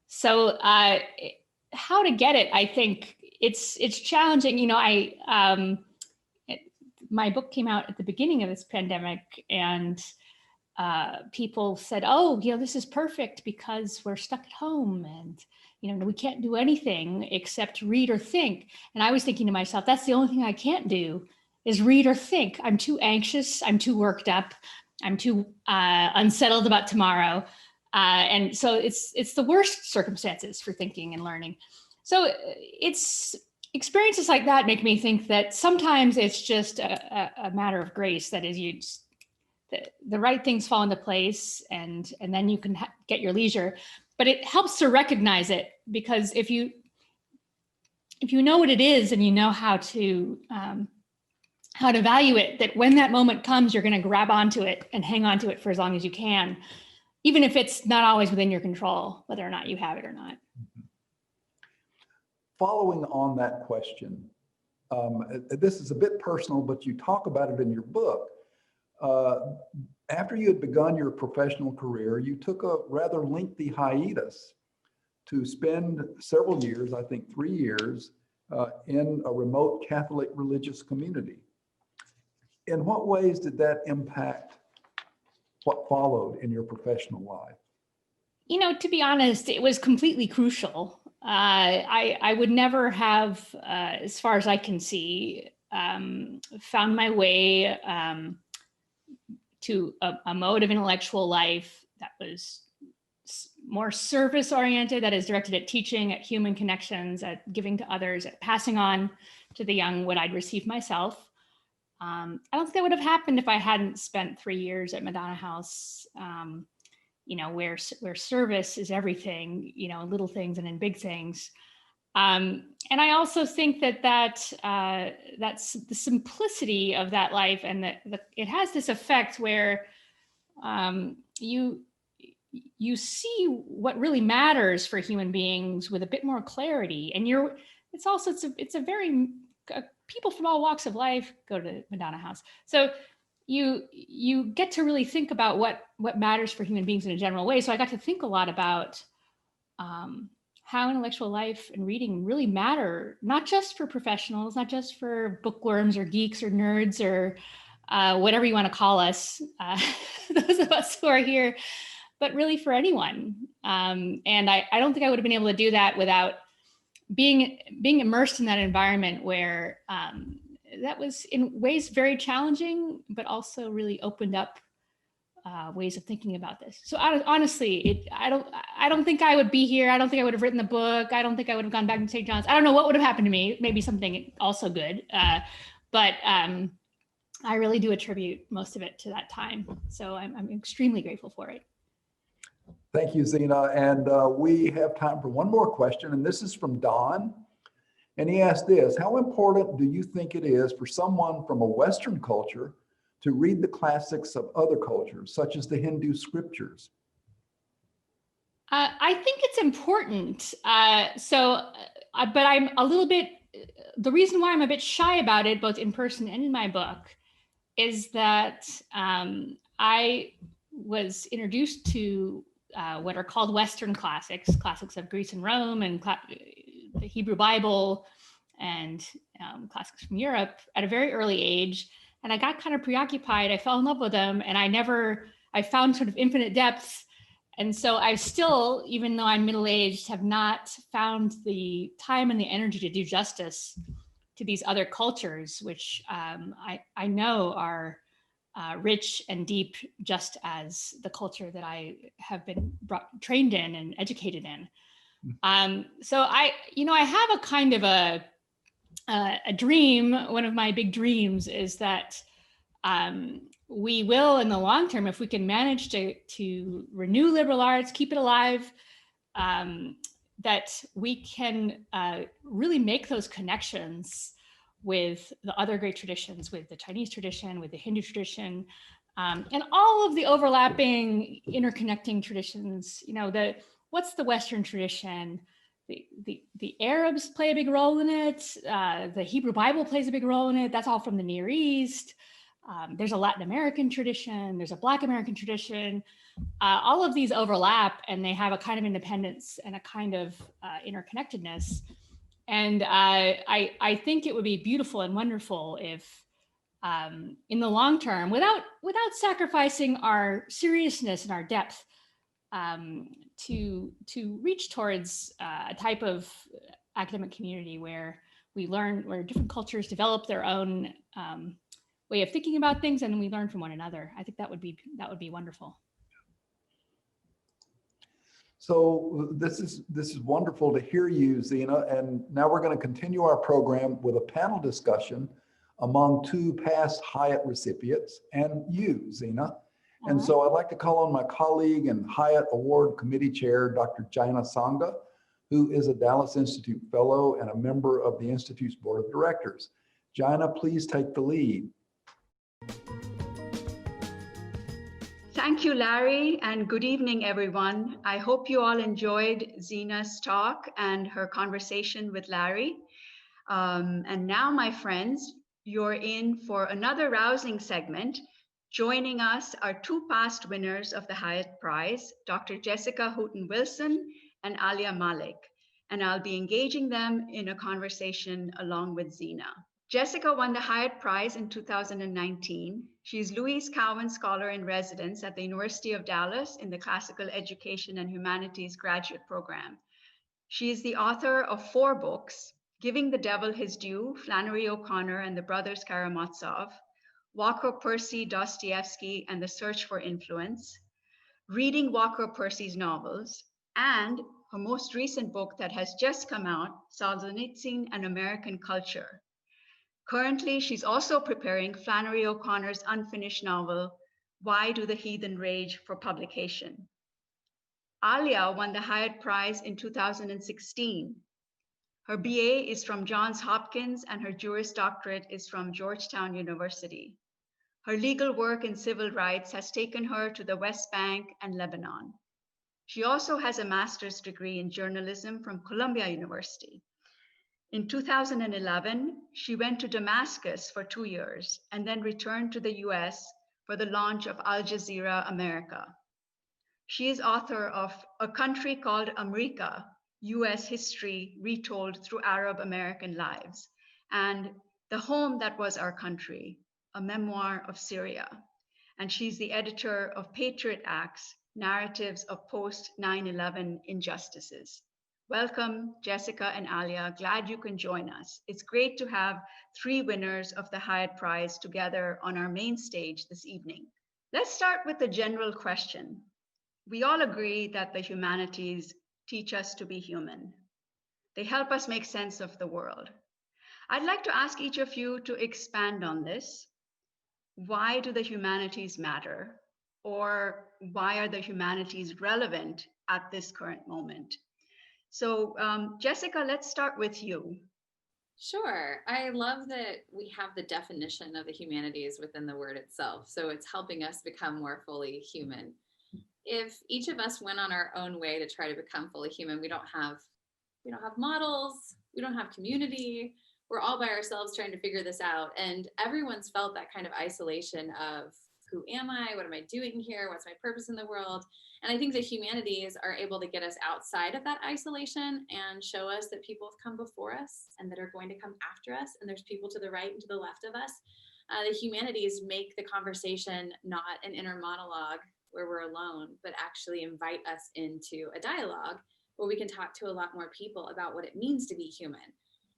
So how to get it, I think it's challenging. You know, my book came out at the beginning of this pandemic, and people said, oh, you know, this is perfect because we're stuck at home and, you know, we can't do anything except read or think. And I was thinking to myself, that's the only thing I can't do is read or think. I'm too anxious. I'm too worked up. I'm too unsettled about tomorrow. And so it's the worst circumstances for thinking and learning. So it's experiences like that make me think that sometimes it's just a matter of grace. That is, the right things fall into place and then you can get your leisure. But it helps to recognize it, because if you know what it is and you know how to value it, that when that moment comes, you're going to grab onto it and hang on to it for as long as you can, even if it's not always within your control, whether or not you have it or not. Following on that question, this is a bit personal, but you talk about it in your book. After you had begun your professional career, you took a rather lengthy hiatus to spend several years, I think 3 years, in a remote Catholic religious community. In what ways did that impact what followed in your professional life? You know, to be honest, it was completely crucial. I would never have, as far as I can see, found my way to a mode of intellectual life that was more service oriented, that is directed at teaching, at human connections, at giving to others, at passing on to the young what I'd received myself. I don't think that would have happened if I hadn't spent 3 years at Madonna House, you know, where service is everything, you know, little things and in big things. And I also think that's the simplicity of that life, and that it has this effect where you see what really matters for human beings with a bit more clarity. And it's a very people from all walks of life go to Madonna House. So you get to really think about what matters for human beings in a general way. So I got to think a lot about how intellectual life and reading really matter, not just for professionals, not just for bookworms or geeks or nerds or whatever you want to call us, those of us who are here, but really for anyone. And I don't think I would have been able to do that without being immersed in that environment where that was in ways very challenging, but also really opened up ways of thinking about this. So honestly, I don't think I would be here. I don't think I would have written the book. I don't think I would have gone back to St. John's. I don't know what would have happened to me. Maybe something also good. But I really do attribute most of it to that time. So I'm extremely grateful for it. Thank you, Zena. And we have time for one more question, and this is from Don. And he asked this: how important do you think it is for someone from a Western culture to read the classics of other cultures, such as the Hindu scriptures? I think it's important. But I'm a little bit, the reason why I'm a bit shy about it, both in person and in my book, is that I was introduced to what are called Western classics, classics of Greece and Rome, and the Hebrew Bible, and classics from Europe at a very early age. And I got kind of preoccupied. I fell in love with them, and I found sort of infinite depth. And so I still, even though I'm middle-aged, have not found the time and the energy to do justice to these other cultures, which I know are rich and deep, just as the culture that I have been trained in and educated in. So I have a kind of a dream. One of my big dreams is that we will, in the long term, if we can manage to renew liberal arts, keep it alive, that we can really make those connections with the other great traditions, with the Chinese tradition, with the Hindu tradition, and all of the overlapping, interconnecting traditions. What's the Western tradition? The Arabs play a big role in it. The Hebrew Bible plays a big role in it. That's all from the Near East. There's a Latin American tradition. There's a Black American tradition. All of these overlap, and they have a kind of independence and a kind of interconnectedness. And I think it would be beautiful and wonderful if, in the long term, without sacrificing our seriousness and our depth, to reach towards a type of academic community where we learn, where different cultures develop their own way of thinking about things, and we learn from one another. I think that would be wonderful. So this is wonderful to hear you, Zena. And now we're going to continue our program with a panel discussion among two past Hyatt recipients and you, Zena. And so I'd like to call on my colleague and Hyatt Award Committee Chair, Dr. Jaina Sangha, who is a Dallas Institute Fellow and a member of the Institute's Board of Directors. Jaina, please take the lead. Thank you, Larry, and good evening, everyone. I hope you all enjoyed Zena's talk and her conversation with Larry. And now, my friends, you're in for another rousing segment. Joining us are two past winners of the Hiett Prize, Dr. Jessica Hooten Wilson and Alia Malek, and I'll be engaging them in a conversation along with Zena. Jessica won the Hiett Prize in 2019. She's Louise Cowan Scholar in Residence at the University of Dallas in the Classical Education and Humanities Graduate Program. She is the author of 4 books: Giving the Devil His Due, Flannery O'Connor and the Brothers Karamazov, Walker Percy, Dostoevsky and the Search for Influence, Reading Walker Percy's Novels, and her most recent book that has just come out, Solzhenitsyn and American Culture. Currently, she's also preparing Flannery O'Connor's unfinished novel, Why Do the Heathen Rage, for publication. Alia won the Hiett Prize in 2016. Her BA is from Johns Hopkins and her Juris Doctorate is from Georgetown University. Her legal work in civil rights has taken her to the West Bank and Lebanon. She also has a master's degree in journalism from Columbia University. In 2011, she went to Damascus for 2 years and then returned to the US for the launch of Al Jazeera America. She is author of A Country Called America, US History Retold Through Arab American Lives, and The Home That Was Our Country, a memoir of Syria. And she's the editor of Patriot Acts, Narratives of Post 9/11 Injustices. Welcome, Jessica and Alia. Glad you can join us. It's great to have three winners of the Hiett Prize together on our main stage this evening. Let's start with the general question. We all agree that the humanities teach us to be human. They help us make sense of the world. I'd like to ask each of you to expand on this. Why do the humanities matter? Or why are the humanities relevant at this current moment? So, Jessica, let's start with you. Sure. I love that we have the definition of the humanities within the word itself. So it's helping us become more fully human. If each of us went on our own way to try to become fully human, we don't have models, we don't have community. We're all by ourselves trying to figure this out. And everyone's felt that kind of isolation of who am I? What am I doing here? What's my purpose in the world? And I think the humanities are able to get us outside of that isolation and show us that people have come before us and that are going to come after us. And there's people to the right and to the left of us. The humanities make the conversation not an inner monologue where we're alone, but actually invite us into a dialogue where we can talk to a lot more people about what it means to be human.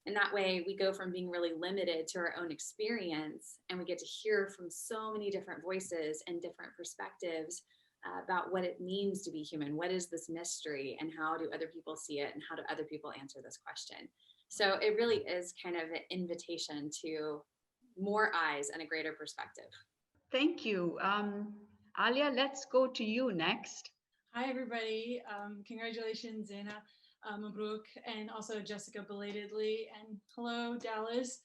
And that way we go from being really limited to our own experience, and we get to hear from so many different voices and different perspectives about what it means to be human. What is this mystery, and how do other people see it, and how do other people answer this question? So it really is kind of an invitation to more eyes and a greater perspective. Thank you. Alia, let's go to you next. Hi, everybody. Congratulations, Zena, Mabruk, and also Jessica belatedly. And hello, Dallas.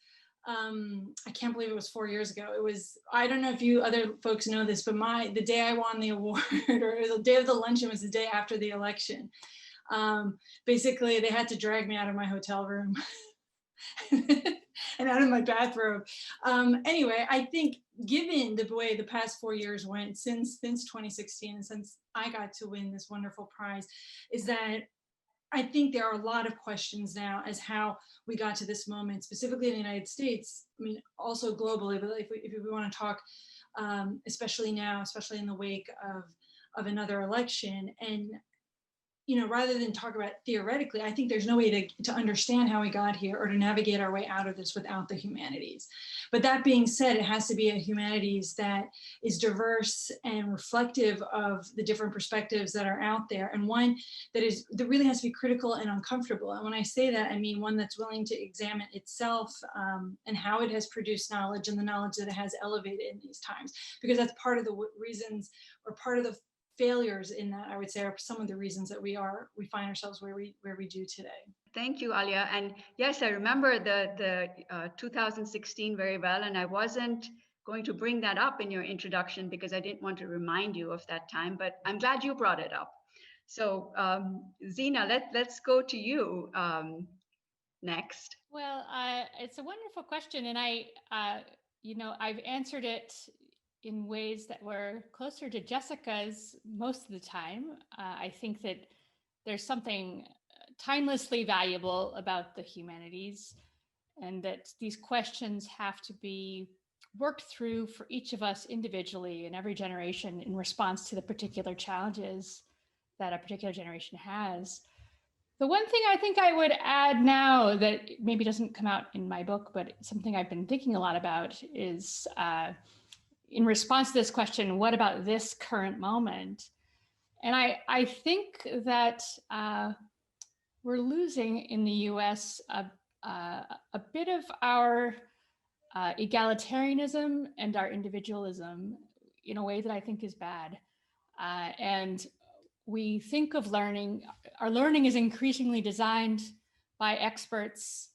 I can't believe it was 4 years ago. It was, I don't know if you other folks know this, but the day I won the award or the day of the luncheon was the day after the election. Basically, they had to drag me out of my hotel room and out of my bathrobe. Anyway, I think given the way the past 4 years went since 2016, and since I got to win this wonderful prize, is that I think there are a lot of questions now as how we got to this moment, specifically in the United States, I mean, also globally, but if we want to talk, especially now, especially in the wake of another election. And you know, rather than talk about theoretically, I think there's no way to understand how we got here or to navigate our way out of this without the humanities. But that being said, it has to be a humanities that is diverse and reflective of the different perspectives that are out there, and one that really has to be critical and uncomfortable. And when I say that, I mean one that's willing to examine itself and how it has produced knowledge and the knowledge that it has elevated in these times, because that's part of the reasons, or part of the failures in that, I would say, are some of the reasons that we find ourselves where we do today. Thank you, Alia. And yes, I remember the 2016 very well, and I wasn't going to bring that up in your introduction because I didn't want to remind you of that time, but I'm glad you brought it up. So Zena, let's go to you next. Well, it's a wonderful question, and I've answered it in ways that were closer to Jessica's most of the time. I think that there's something timelessly valuable about the humanities, and that these questions have to be worked through for each of us individually in every generation in response to the particular challenges that a particular generation has. The one thing I think I would add now that maybe doesn't come out in my book, but something I've been thinking a lot about is, in response to this question, what about this current moment? And I think that we're losing in the US a bit of our egalitarianism and our individualism in a way that I think is bad. And we think of learning, our learning is increasingly designed by experts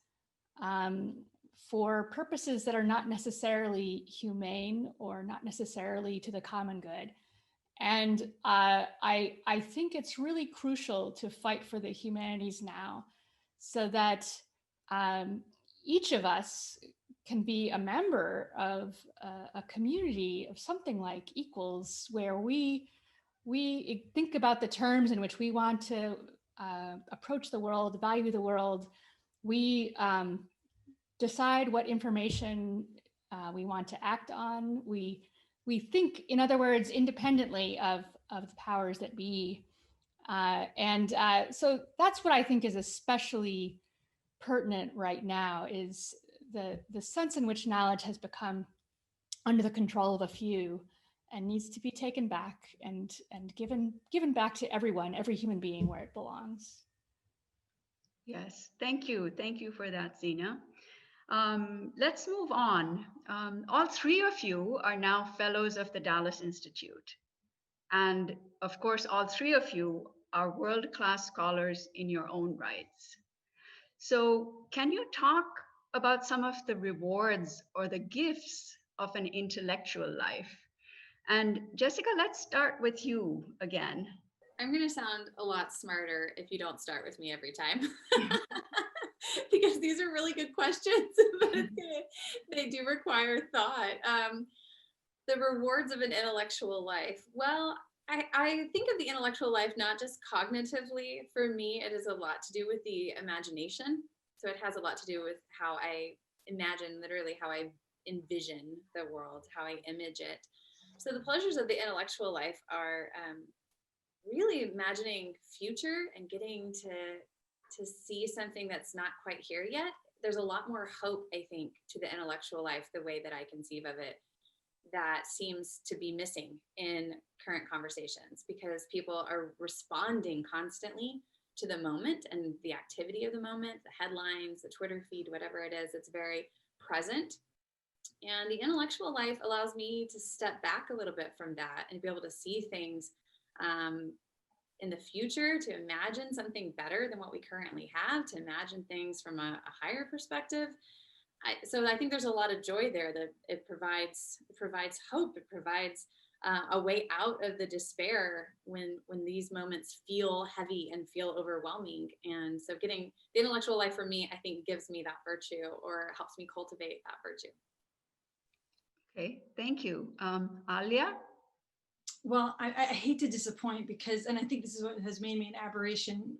for purposes that are not necessarily humane or not necessarily to the common good. And I think it's really crucial to fight for the humanities now, so that each of us can be a member of a community of something like equals, where we think about the terms in which we want to approach the world, value the world. We decide what information we want to act on. We think, in other words, independently of the powers that be. So that's what I think is especially pertinent right now, is the sense in which knowledge has become under the control of a few and needs to be taken back and given back to everyone, every human being, where it belongs. Yes, thank you. Thank you for that, Zena. Let's move on. All three of you are now fellows of the Dallas Institute. And of course, all three of you are world-class scholars in your own rights. So can you talk about some of the rewards or the gifts of an intellectual life? And Jessica, let's start with you again. I'm going to sound a lot smarter if you don't start with me every time. Because these are really good questions, but they do require thought. The rewards of an intellectual life. Well, I think of the intellectual life not just cognitively. For me, it has a lot to do with the imagination. So it has a lot to do with how I imagine, literally how I envision the world, how I image it. So the pleasures of the intellectual life are really imagining future and getting to see something that's not quite here yet. There's a lot more hope, I think, to the intellectual life, the way that I conceive of it, that seems to be missing in current conversations, because people are responding constantly to the moment and the activity of the moment, the headlines, the Twitter feed, whatever it is, it's very present. And the intellectual life allows me to step back a little bit from that and be able to see things in the future, to imagine something better than what we currently have, to imagine things from a higher perspective. So I think there's a lot of joy there, that it provides hope. It provides a way out of the despair when these moments feel heavy and feel overwhelming. And so getting the intellectual life for me, I think, gives me that virtue, or helps me cultivate that virtue. Okay, thank you. Alia? Well, I hate to disappoint, because, and I think this is what has made me an aberration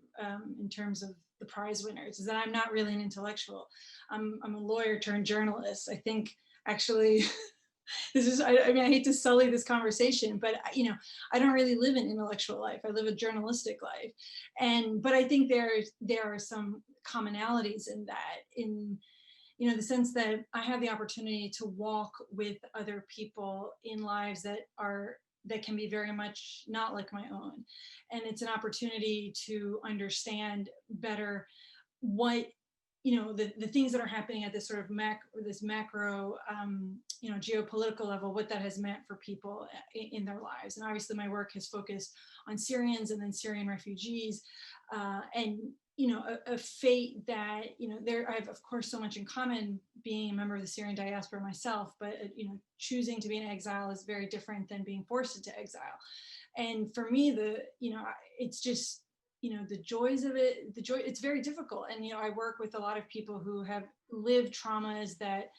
in terms of the prize winners, is that I'm not really an intellectual. I'm a lawyer turned journalist. I think, actually, this is, I mean, I hate to sully this conversation, but I don't really live an intellectual life. I live a journalistic life. But I think there are some commonalities in that, in the sense that I have the opportunity to walk with other people in lives that can be very much not like my own. And it's an opportunity to understand better what, the things that are happening at this sort of macro, geopolitical level, what that has meant for people in their lives. And obviously my work has focused on Syrians and then Syrian refugees, and a fate that, I have, of course, so much in common being a member of the Syrian diaspora myself, but, choosing to be in exile is very different than being forced into exile. And for me, it's just, the joys of it, it's very difficult. And, I work with a lot of people who have lived traumas that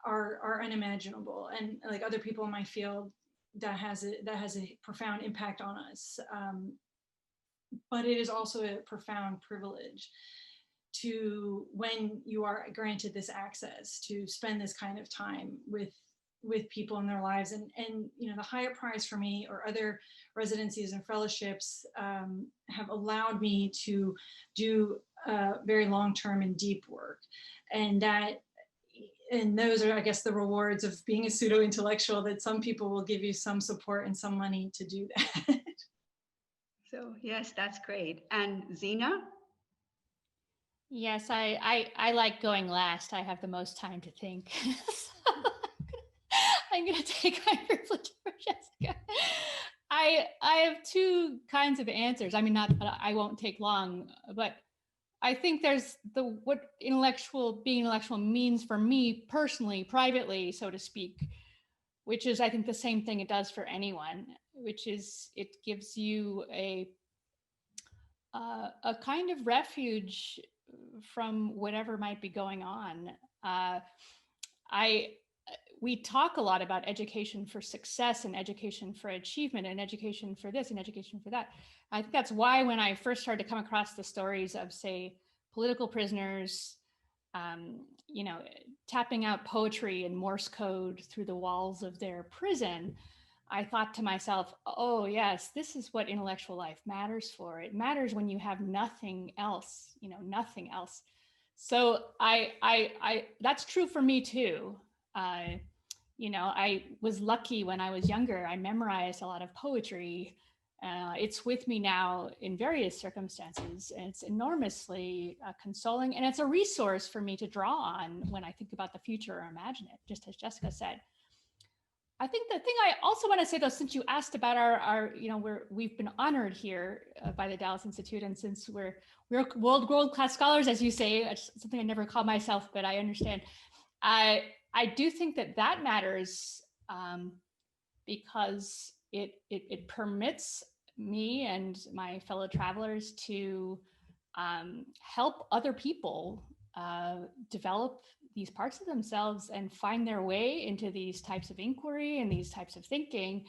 are unimaginable. And like other people in my field, that has a profound impact on us. But it is also a profound privilege to, when you are granted this access, to spend this kind of time with people in their lives. And the Hiett Prize for me, or other residencies and fellowships, have allowed me to do very long-term and deep work. And those are, I guess, the rewards of being a pseudo-intellectual, that some people will give you some support and some money to do that. So yes, that's great. And Zena? Yes, I like going last. I have the most time to think. So I'm going to take my privilege for Jessica. I have two kinds of answers. I mean, not that I won't take long, but I think there's what being intellectual means for me personally, privately, so to speak, which is, I think, the same thing it does for anyone, which is it gives you a kind of refuge from whatever might be going on. We talk a lot about education for success and education for achievement and education for this and education for that. I think that's why when I first started to come across the stories of, say, political prisoners, tapping out poetry and Morse code through the walls of their prison, I thought to myself, oh yes, this is what intellectual life matters for. It matters when you have nothing else, nothing else. So that's true for me too. I was lucky when I was younger. I memorized a lot of poetry. It's with me now in various circumstances, and it's enormously consoling, and it's a resource for me to draw on when I think about the future or imagine it, just as Jessica said. I think the thing I also want to say, though, since you asked about we've been honored here by the Dallas Institute, and since we're world-class scholars, as you say, it's something I never call myself, but I understand. I do think that matters because it permits me and my fellow travelers to help other people develop these parts of themselves and find their way into these types of inquiry and these types of thinking.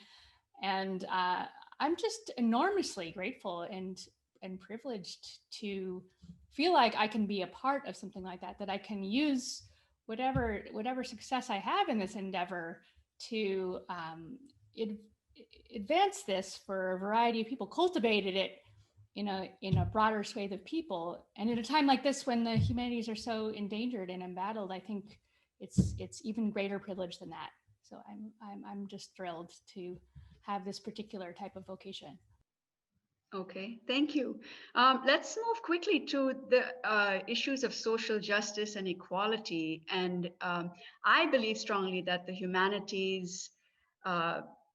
And I'm just enormously grateful and privileged to feel like I can be a part of something like that I can use whatever success I have in this endeavor to advance this for a variety of people, cultivated it in a broader swathe of people. And at a time like this, when the humanities are so endangered and embattled, I think it's even greater privilege than that. So I'm just thrilled to have this particular type of vocation. Okay, thank you. Let's move quickly to the issues of social justice and equality. And I believe strongly that the humanities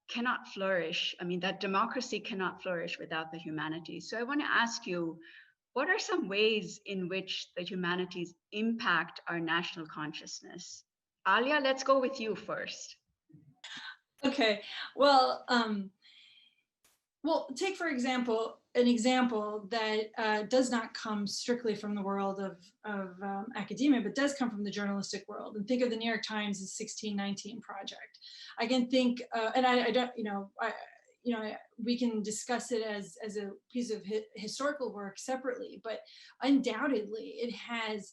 cannot flourish. I mean, that democracy cannot flourish without the humanities. So I want to ask you, what are some ways in which the humanities impact our national consciousness? Alia, let's go with you first. Okay, well, take for example, an example that does not come strictly from the world of academia, but does come from the journalistic world. And think of the New York Times' 1619 project. I can think, and I don't, we can discuss it as a piece of historical work separately, but undoubtedly it has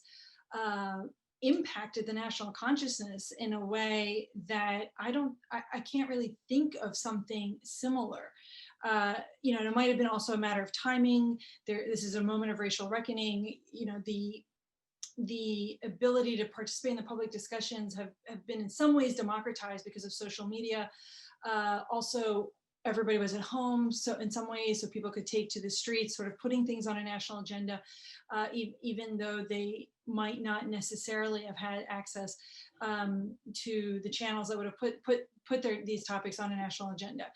impacted the national consciousness in a way that I can't really think of something similar. It might have been also a matter of timing. This is a moment of racial reckoning. The ability to participate in the public discussions have been in some ways democratized because of social media. Also, everybody was at home, so in some ways, so people could take to the streets, sort of putting things on a national agenda, even though they might not necessarily have had access to the channels that would have put these topics on a national agenda.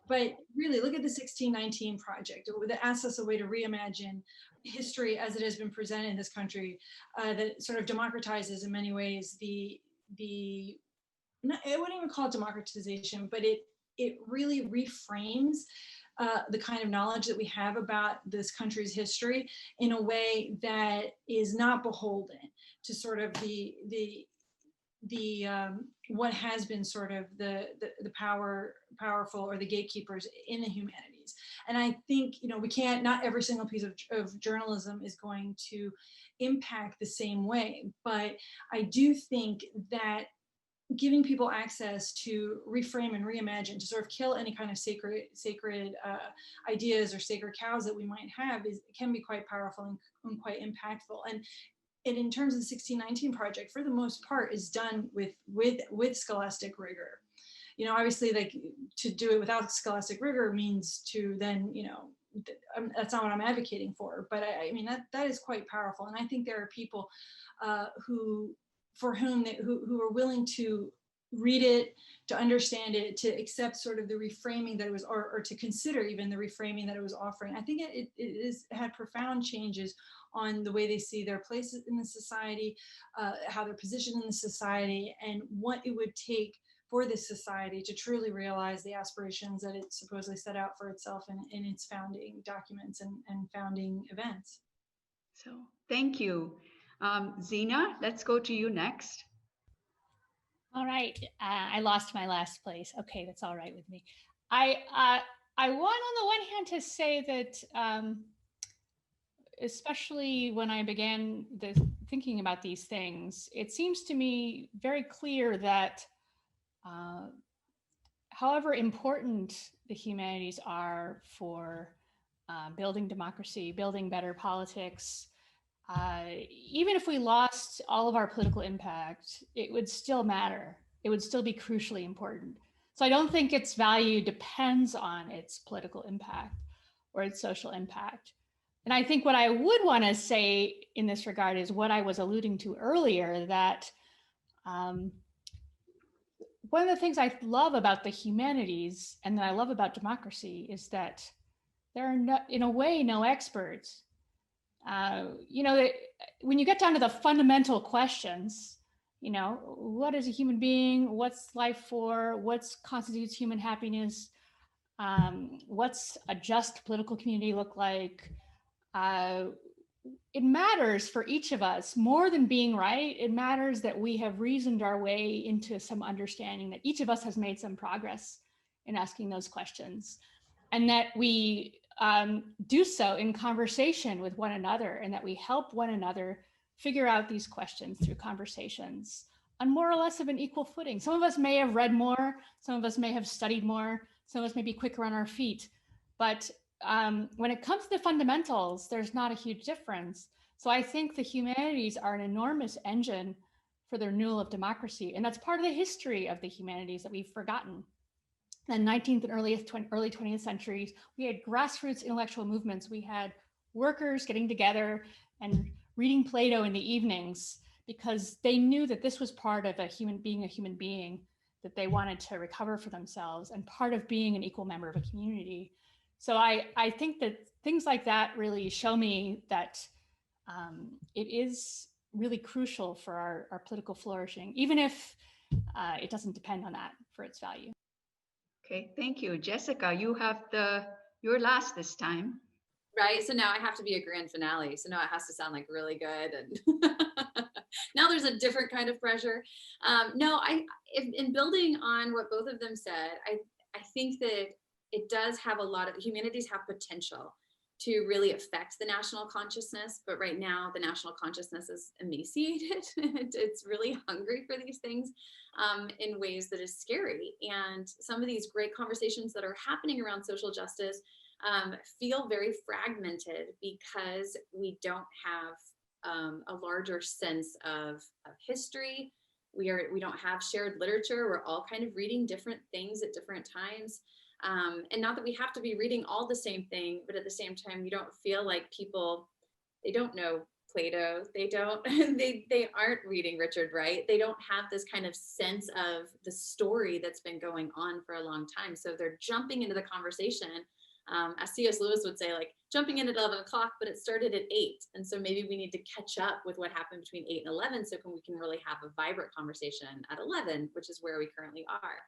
But really, look at the 1619 project that asks us a way to reimagine history as it has been presented in this country, that sort of democratizes in many ways I wouldn't even call it democratization, but it really reframes the kind of knowledge that we have about this country's history in a way that is not beholden to sort of the what has been sort of the powerful or the gatekeepers in the humanities. And I think, we can't, not every single piece of journalism is going to impact the same way, but I do think that giving people access to reframe and reimagine, to sort of kill any kind of sacred ideas or sacred cows that we might have, can be quite powerful and quite impactful. And in terms of the 1619 project, for the most part, is done with scholastic rigor. Obviously, like, to do it without scholastic rigor means to then, that's not what I'm advocating for. But I mean, that is quite powerful. And I think there are people who are willing to read it, to understand it, to accept sort of the reframing that it was, or to consider even the reframing that it was offering. I think it had profound changes on the way they see their places in the society, how they're positioned in the society, and what it would take for this society to truly realize the aspirations that it supposedly set out for itself in its founding documents and founding events. So thank you. Zena, let's go to you next. All right, I lost my last place. Okay, that's all right with me. I want, on the one hand, to say that, especially when I began thinking about these things, it seems to me very clear that however important the humanities are for building democracy, building better politics, even if we lost all of our political impact, it would still matter. It would still be crucially important. So I don't think its value depends on its political impact or its social impact. And I think what I would want to say in this regard is what I was alluding to earlier, that one of the things I love about the humanities and that I love about democracy is that there are, no, in a way, no experts. You know, when you get down to the fundamental questions, you know, what is a human being? What's life for? What constitutes human happiness? What's a just political community look like? It matters for each of us more than being right. It matters that we have reasoned our way into some understanding, that each of us has made some progress in asking those questions, and that we do so in conversation with one another, and that we help one another figure out these questions through conversations on more or less of an equal footing. Some of us may have read more, some of us may have studied more, some of us may be quicker on our feet, but when it comes to the fundamentals, there's not a huge difference. So I think the humanities are an enormous engine for the renewal of democracy, and that's part of the history of the humanities that we've forgotten. In the 19th and early 20th centuries, we had grassroots intellectual movements. We had workers getting together and reading Plato in the evenings because they knew that this was part of a human being, that they wanted to recover for themselves, and part of being an equal member of a community. So I think that things like that really show me that it is really crucial for our political flourishing, even if it doesn't depend on that for its value. Okay, thank you. Jessica, you have your last this time. Right, so now I have to be a grand finale. So now it has to sound like really good. And now there's a different kind of pressure. In building on what both of them said, I think that it does have a lot of, humanities have potential to really affect the national consciousness, but right now the national consciousness is emaciated. It's really hungry for these things in ways that is scary. And some of these great conversations that are happening around social justice feel very fragmented because we don't have a larger sense of history. We don't have shared literature. We're all kind of reading different things at different times. And not that we have to be reading all the same thing, but at the same time, you don't feel like people, they don't know Plato. They aren't reading Richard Wright. They don't have this kind of sense of the story that's been going on for a long time. So they're jumping into the conversation, as C.S. Lewis would say, like jumping in at 11 o'clock, but it started at 8. And so maybe we need to catch up with what happened between 8 and 11 so we can really have a vibrant conversation at 11, which is where we currently are.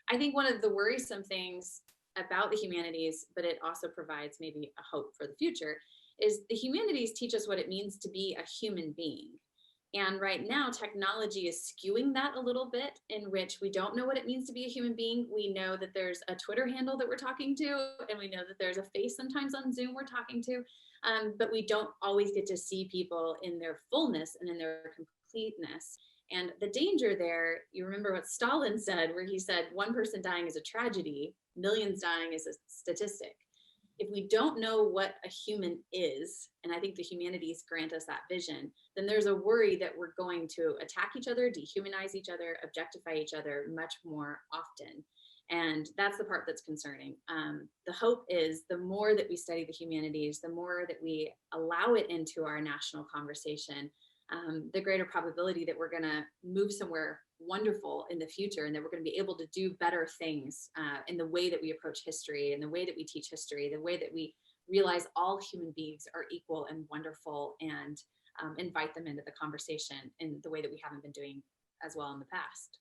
I think one of the worrisome things about the humanities, but it also provides maybe a hope for the future, is the humanities teach us what it means to be a human being. And right now, technology is skewing that a little bit, in which we don't know what it means to be a human being. We know that there's a Twitter handle that we're talking to, and we know that there's a face sometimes on Zoom we're talking to, but we don't always get to see people in their fullness and in their completeness. And the danger there, you remember what Stalin said, where he said, one person dying is a tragedy, millions dying is a statistic. If we don't know what a human is, and I think the humanities grant us that vision, then there's a worry that we're going to attack each other, dehumanize each other, objectify each other much more often. And that's the part that's concerning. The hope is the more that we study the humanities, the more that we allow it into our national conversation, the greater probability that we're going to move somewhere wonderful in the future, and that we're going to be able to do better things in the way that we approach history, and the way that we teach history, the way that we realize all human beings are equal and wonderful, and invite them into the conversation in the way that we haven't been doing as well in the past.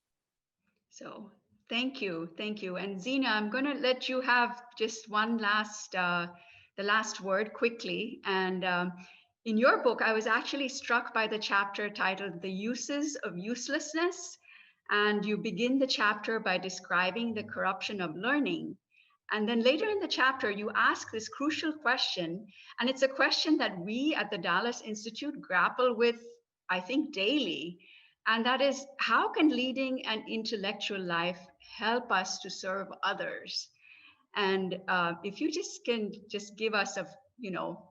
So thank you. And Zena, I'm going to let you have just one last, the last word quickly. And in your book, I was actually struck by the chapter titled The Uses of Uselessness. And you begin the chapter by describing the corruption of learning. And then later in the chapter, you ask this crucial question, and it's a question that we at the Dallas Institute grapple with, I think, daily. And that is, how can leading an intellectual life help us to serve others. And if you can give us a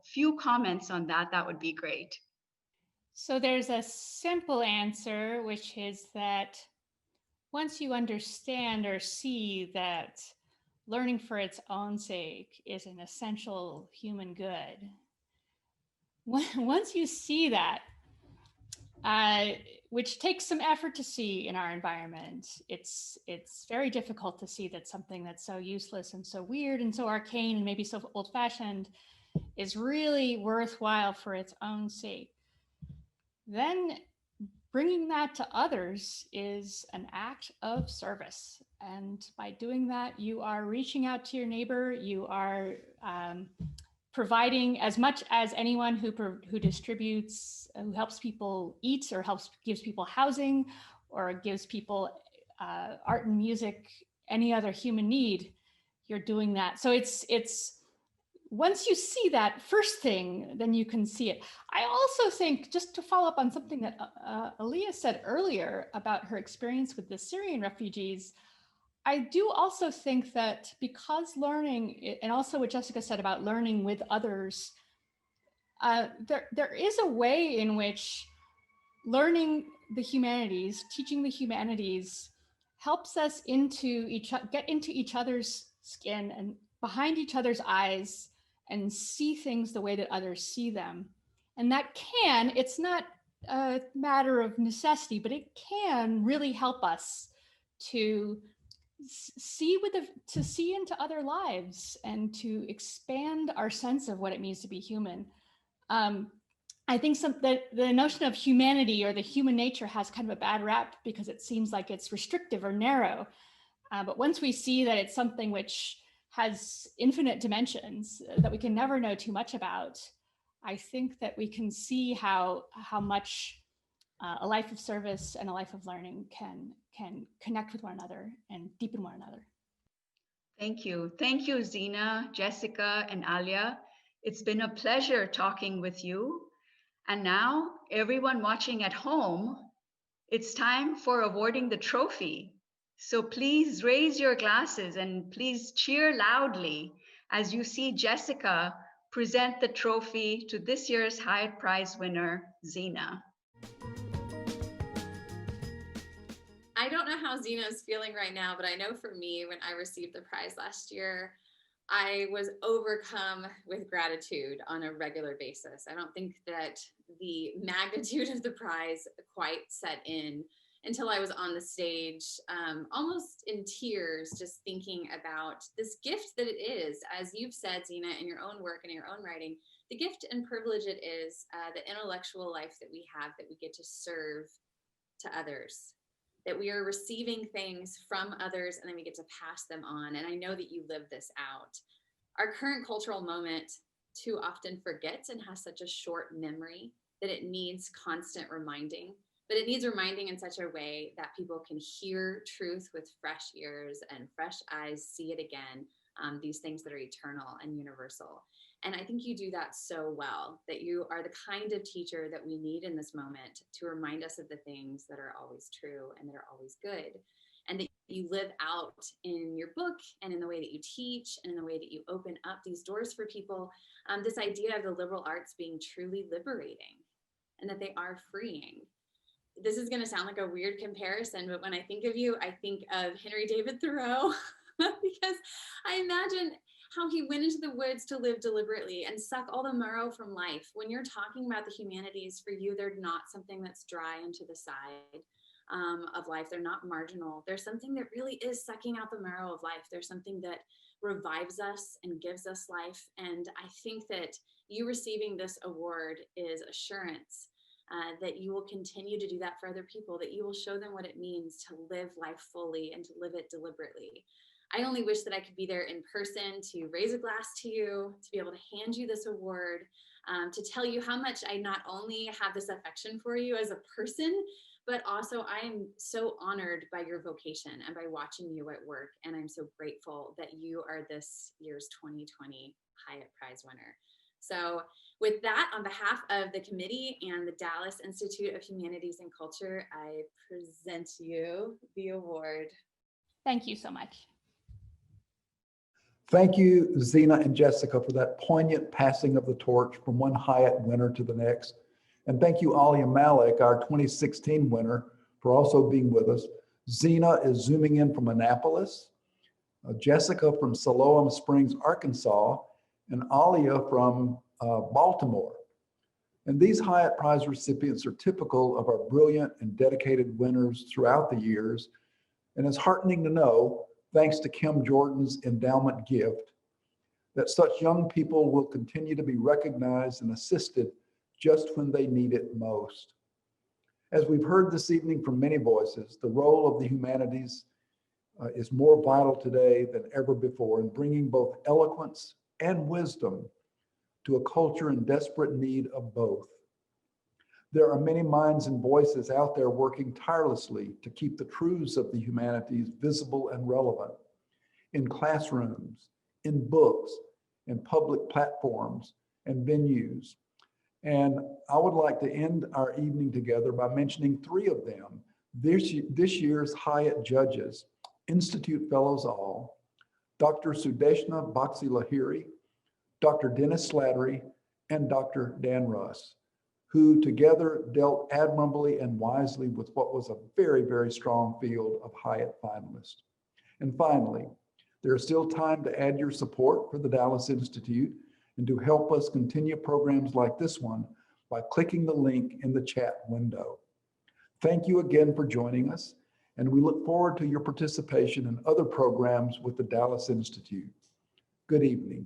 few comments on that, that would be great. So there's a simple answer, which is that once you understand or see that learning for its own sake is an essential human good, once you see that, which takes some effort to see in our environment, it's very difficult to see that something that's so useless and so weird and so arcane and maybe so old-fashioned is really worthwhile for its own sake. Then bringing that to others is an act of service. And by doing that, you are reaching out to your neighbor, you are providing as much as anyone who distributes, who helps people eat or gives people housing or gives people art and music, any other human need, you're doing that. So it's once you see that first thing, then you can see it. I also think, just to follow up on something that Alia said earlier about her experience with the Syrian refugees, I do also think that because learning, and also what Jessica said about learning with others, there is a way in which learning the humanities, teaching the humanities, helps us get into each other's skin and behind each other's eyes and see things the way that others see them. And that it's not a matter of necessity, but it can really help us to see into other lives and to expand our sense of what it means to be human. I think the notion of humanity or the human nature has kind of a bad rap because it seems like it's restrictive or narrow. But once we see that it's something which has infinite dimensions that we can never know too much about, I think that we can see how much a life of service and a life of learning can connect with one another and deepen one another. Thank you. Thank you, Zena, Jessica, and Alia. It's been a pleasure talking with you. And now, everyone watching at home, it's time for awarding the trophy. So please raise your glasses and please cheer loudly as you see Jessica present the trophy to this year's Hiett Prize winner, Zena. I don't know how Zena is feeling right now, but I know for me, when I received the prize last year, I was overcome with gratitude on a regular basis. I don't think that the magnitude of the prize quite set in until I was on the stage, almost in tears, just thinking about this gift that it is, as you've said, Zena, in your own work and your own writing, the gift and privilege it is, the intellectual life that we have, that we get to serve to others, that we are receiving things from others and then we get to pass them on. And I know that you live this out. Our current cultural moment too often forgets and has such a short memory that it needs constant reminding, but it needs reminding in such a way that people can hear truth with fresh ears and fresh eyes, see it again, these things that are eternal and universal. And I think you do that so well, that you are the kind of teacher that we need in this moment to remind us of the things that are always true and that are always good. And that you live out in your book and in the way that you teach and in the way that you open up these doors for people, this idea of the liberal arts being truly liberating and that they are freeing. This is going to sound like a weird comparison, but when I think of you, I think of Henry David Thoreau because I imagine how he went into the woods to live deliberately and suck all the marrow from life. When you're talking about the humanities, for you, they're not something that's dry and to the side of life. They're not marginal. There's something that really is sucking out the marrow of life. There's something that revives us and gives us life. And I think that you receiving this award is assurance that you will continue to do that for other people, that you will show them what it means to live life fully and to live it deliberately. I only wish that I could be there in person to raise a glass to you, to be able to hand you this award, to tell you how much I not only have this affection for you as a person, but also I am so honored by your vocation and by watching you at work. And I'm so grateful that you are this year's 2020 Hiett Prize winner. So with that, on behalf of the committee and the Dallas Institute of Humanities and Culture, I present you the award. Thank you so much. Thank you, Zena and Jessica, for that poignant passing of the torch from one Hyatt winner to the next. And thank you, Alia Malek, our 2016 winner, for also being with us. Zena is zooming in from Annapolis, Jessica from Siloam Springs, Arkansas, and Alia from Baltimore. And these Hiett Prize recipients are typical of our brilliant and dedicated winners throughout the years. And it's heartening to know, thanks to Kim Jordan's endowment gift, that such young people will continue to be recognized and assisted just when they need it most. As we've heard this evening from many voices, the role of the humanities is more vital today than ever before in bringing both eloquence and wisdom to a culture in desperate need of both. There are many minds and voices out there working tirelessly to keep the truths of the humanities visible and relevant in classrooms, in books, in public platforms and venues. And I would like to end our evening together by mentioning three of them. This year's Hyatt judges, Institute Fellows all, Dr. Sudeshna Bakshi-Lahiri, Dr. Dennis Slattery, and Dr. Dan Russ, who together dealt admirably and wisely with what was a very, very strong field of Hyatt finalists. And finally, there is still time to add your support for the Dallas Institute and to help us continue programs like this one by clicking the link in the chat window. Thank you again for joining us, and we look forward to your participation in other programs with the Dallas Institute. Good evening.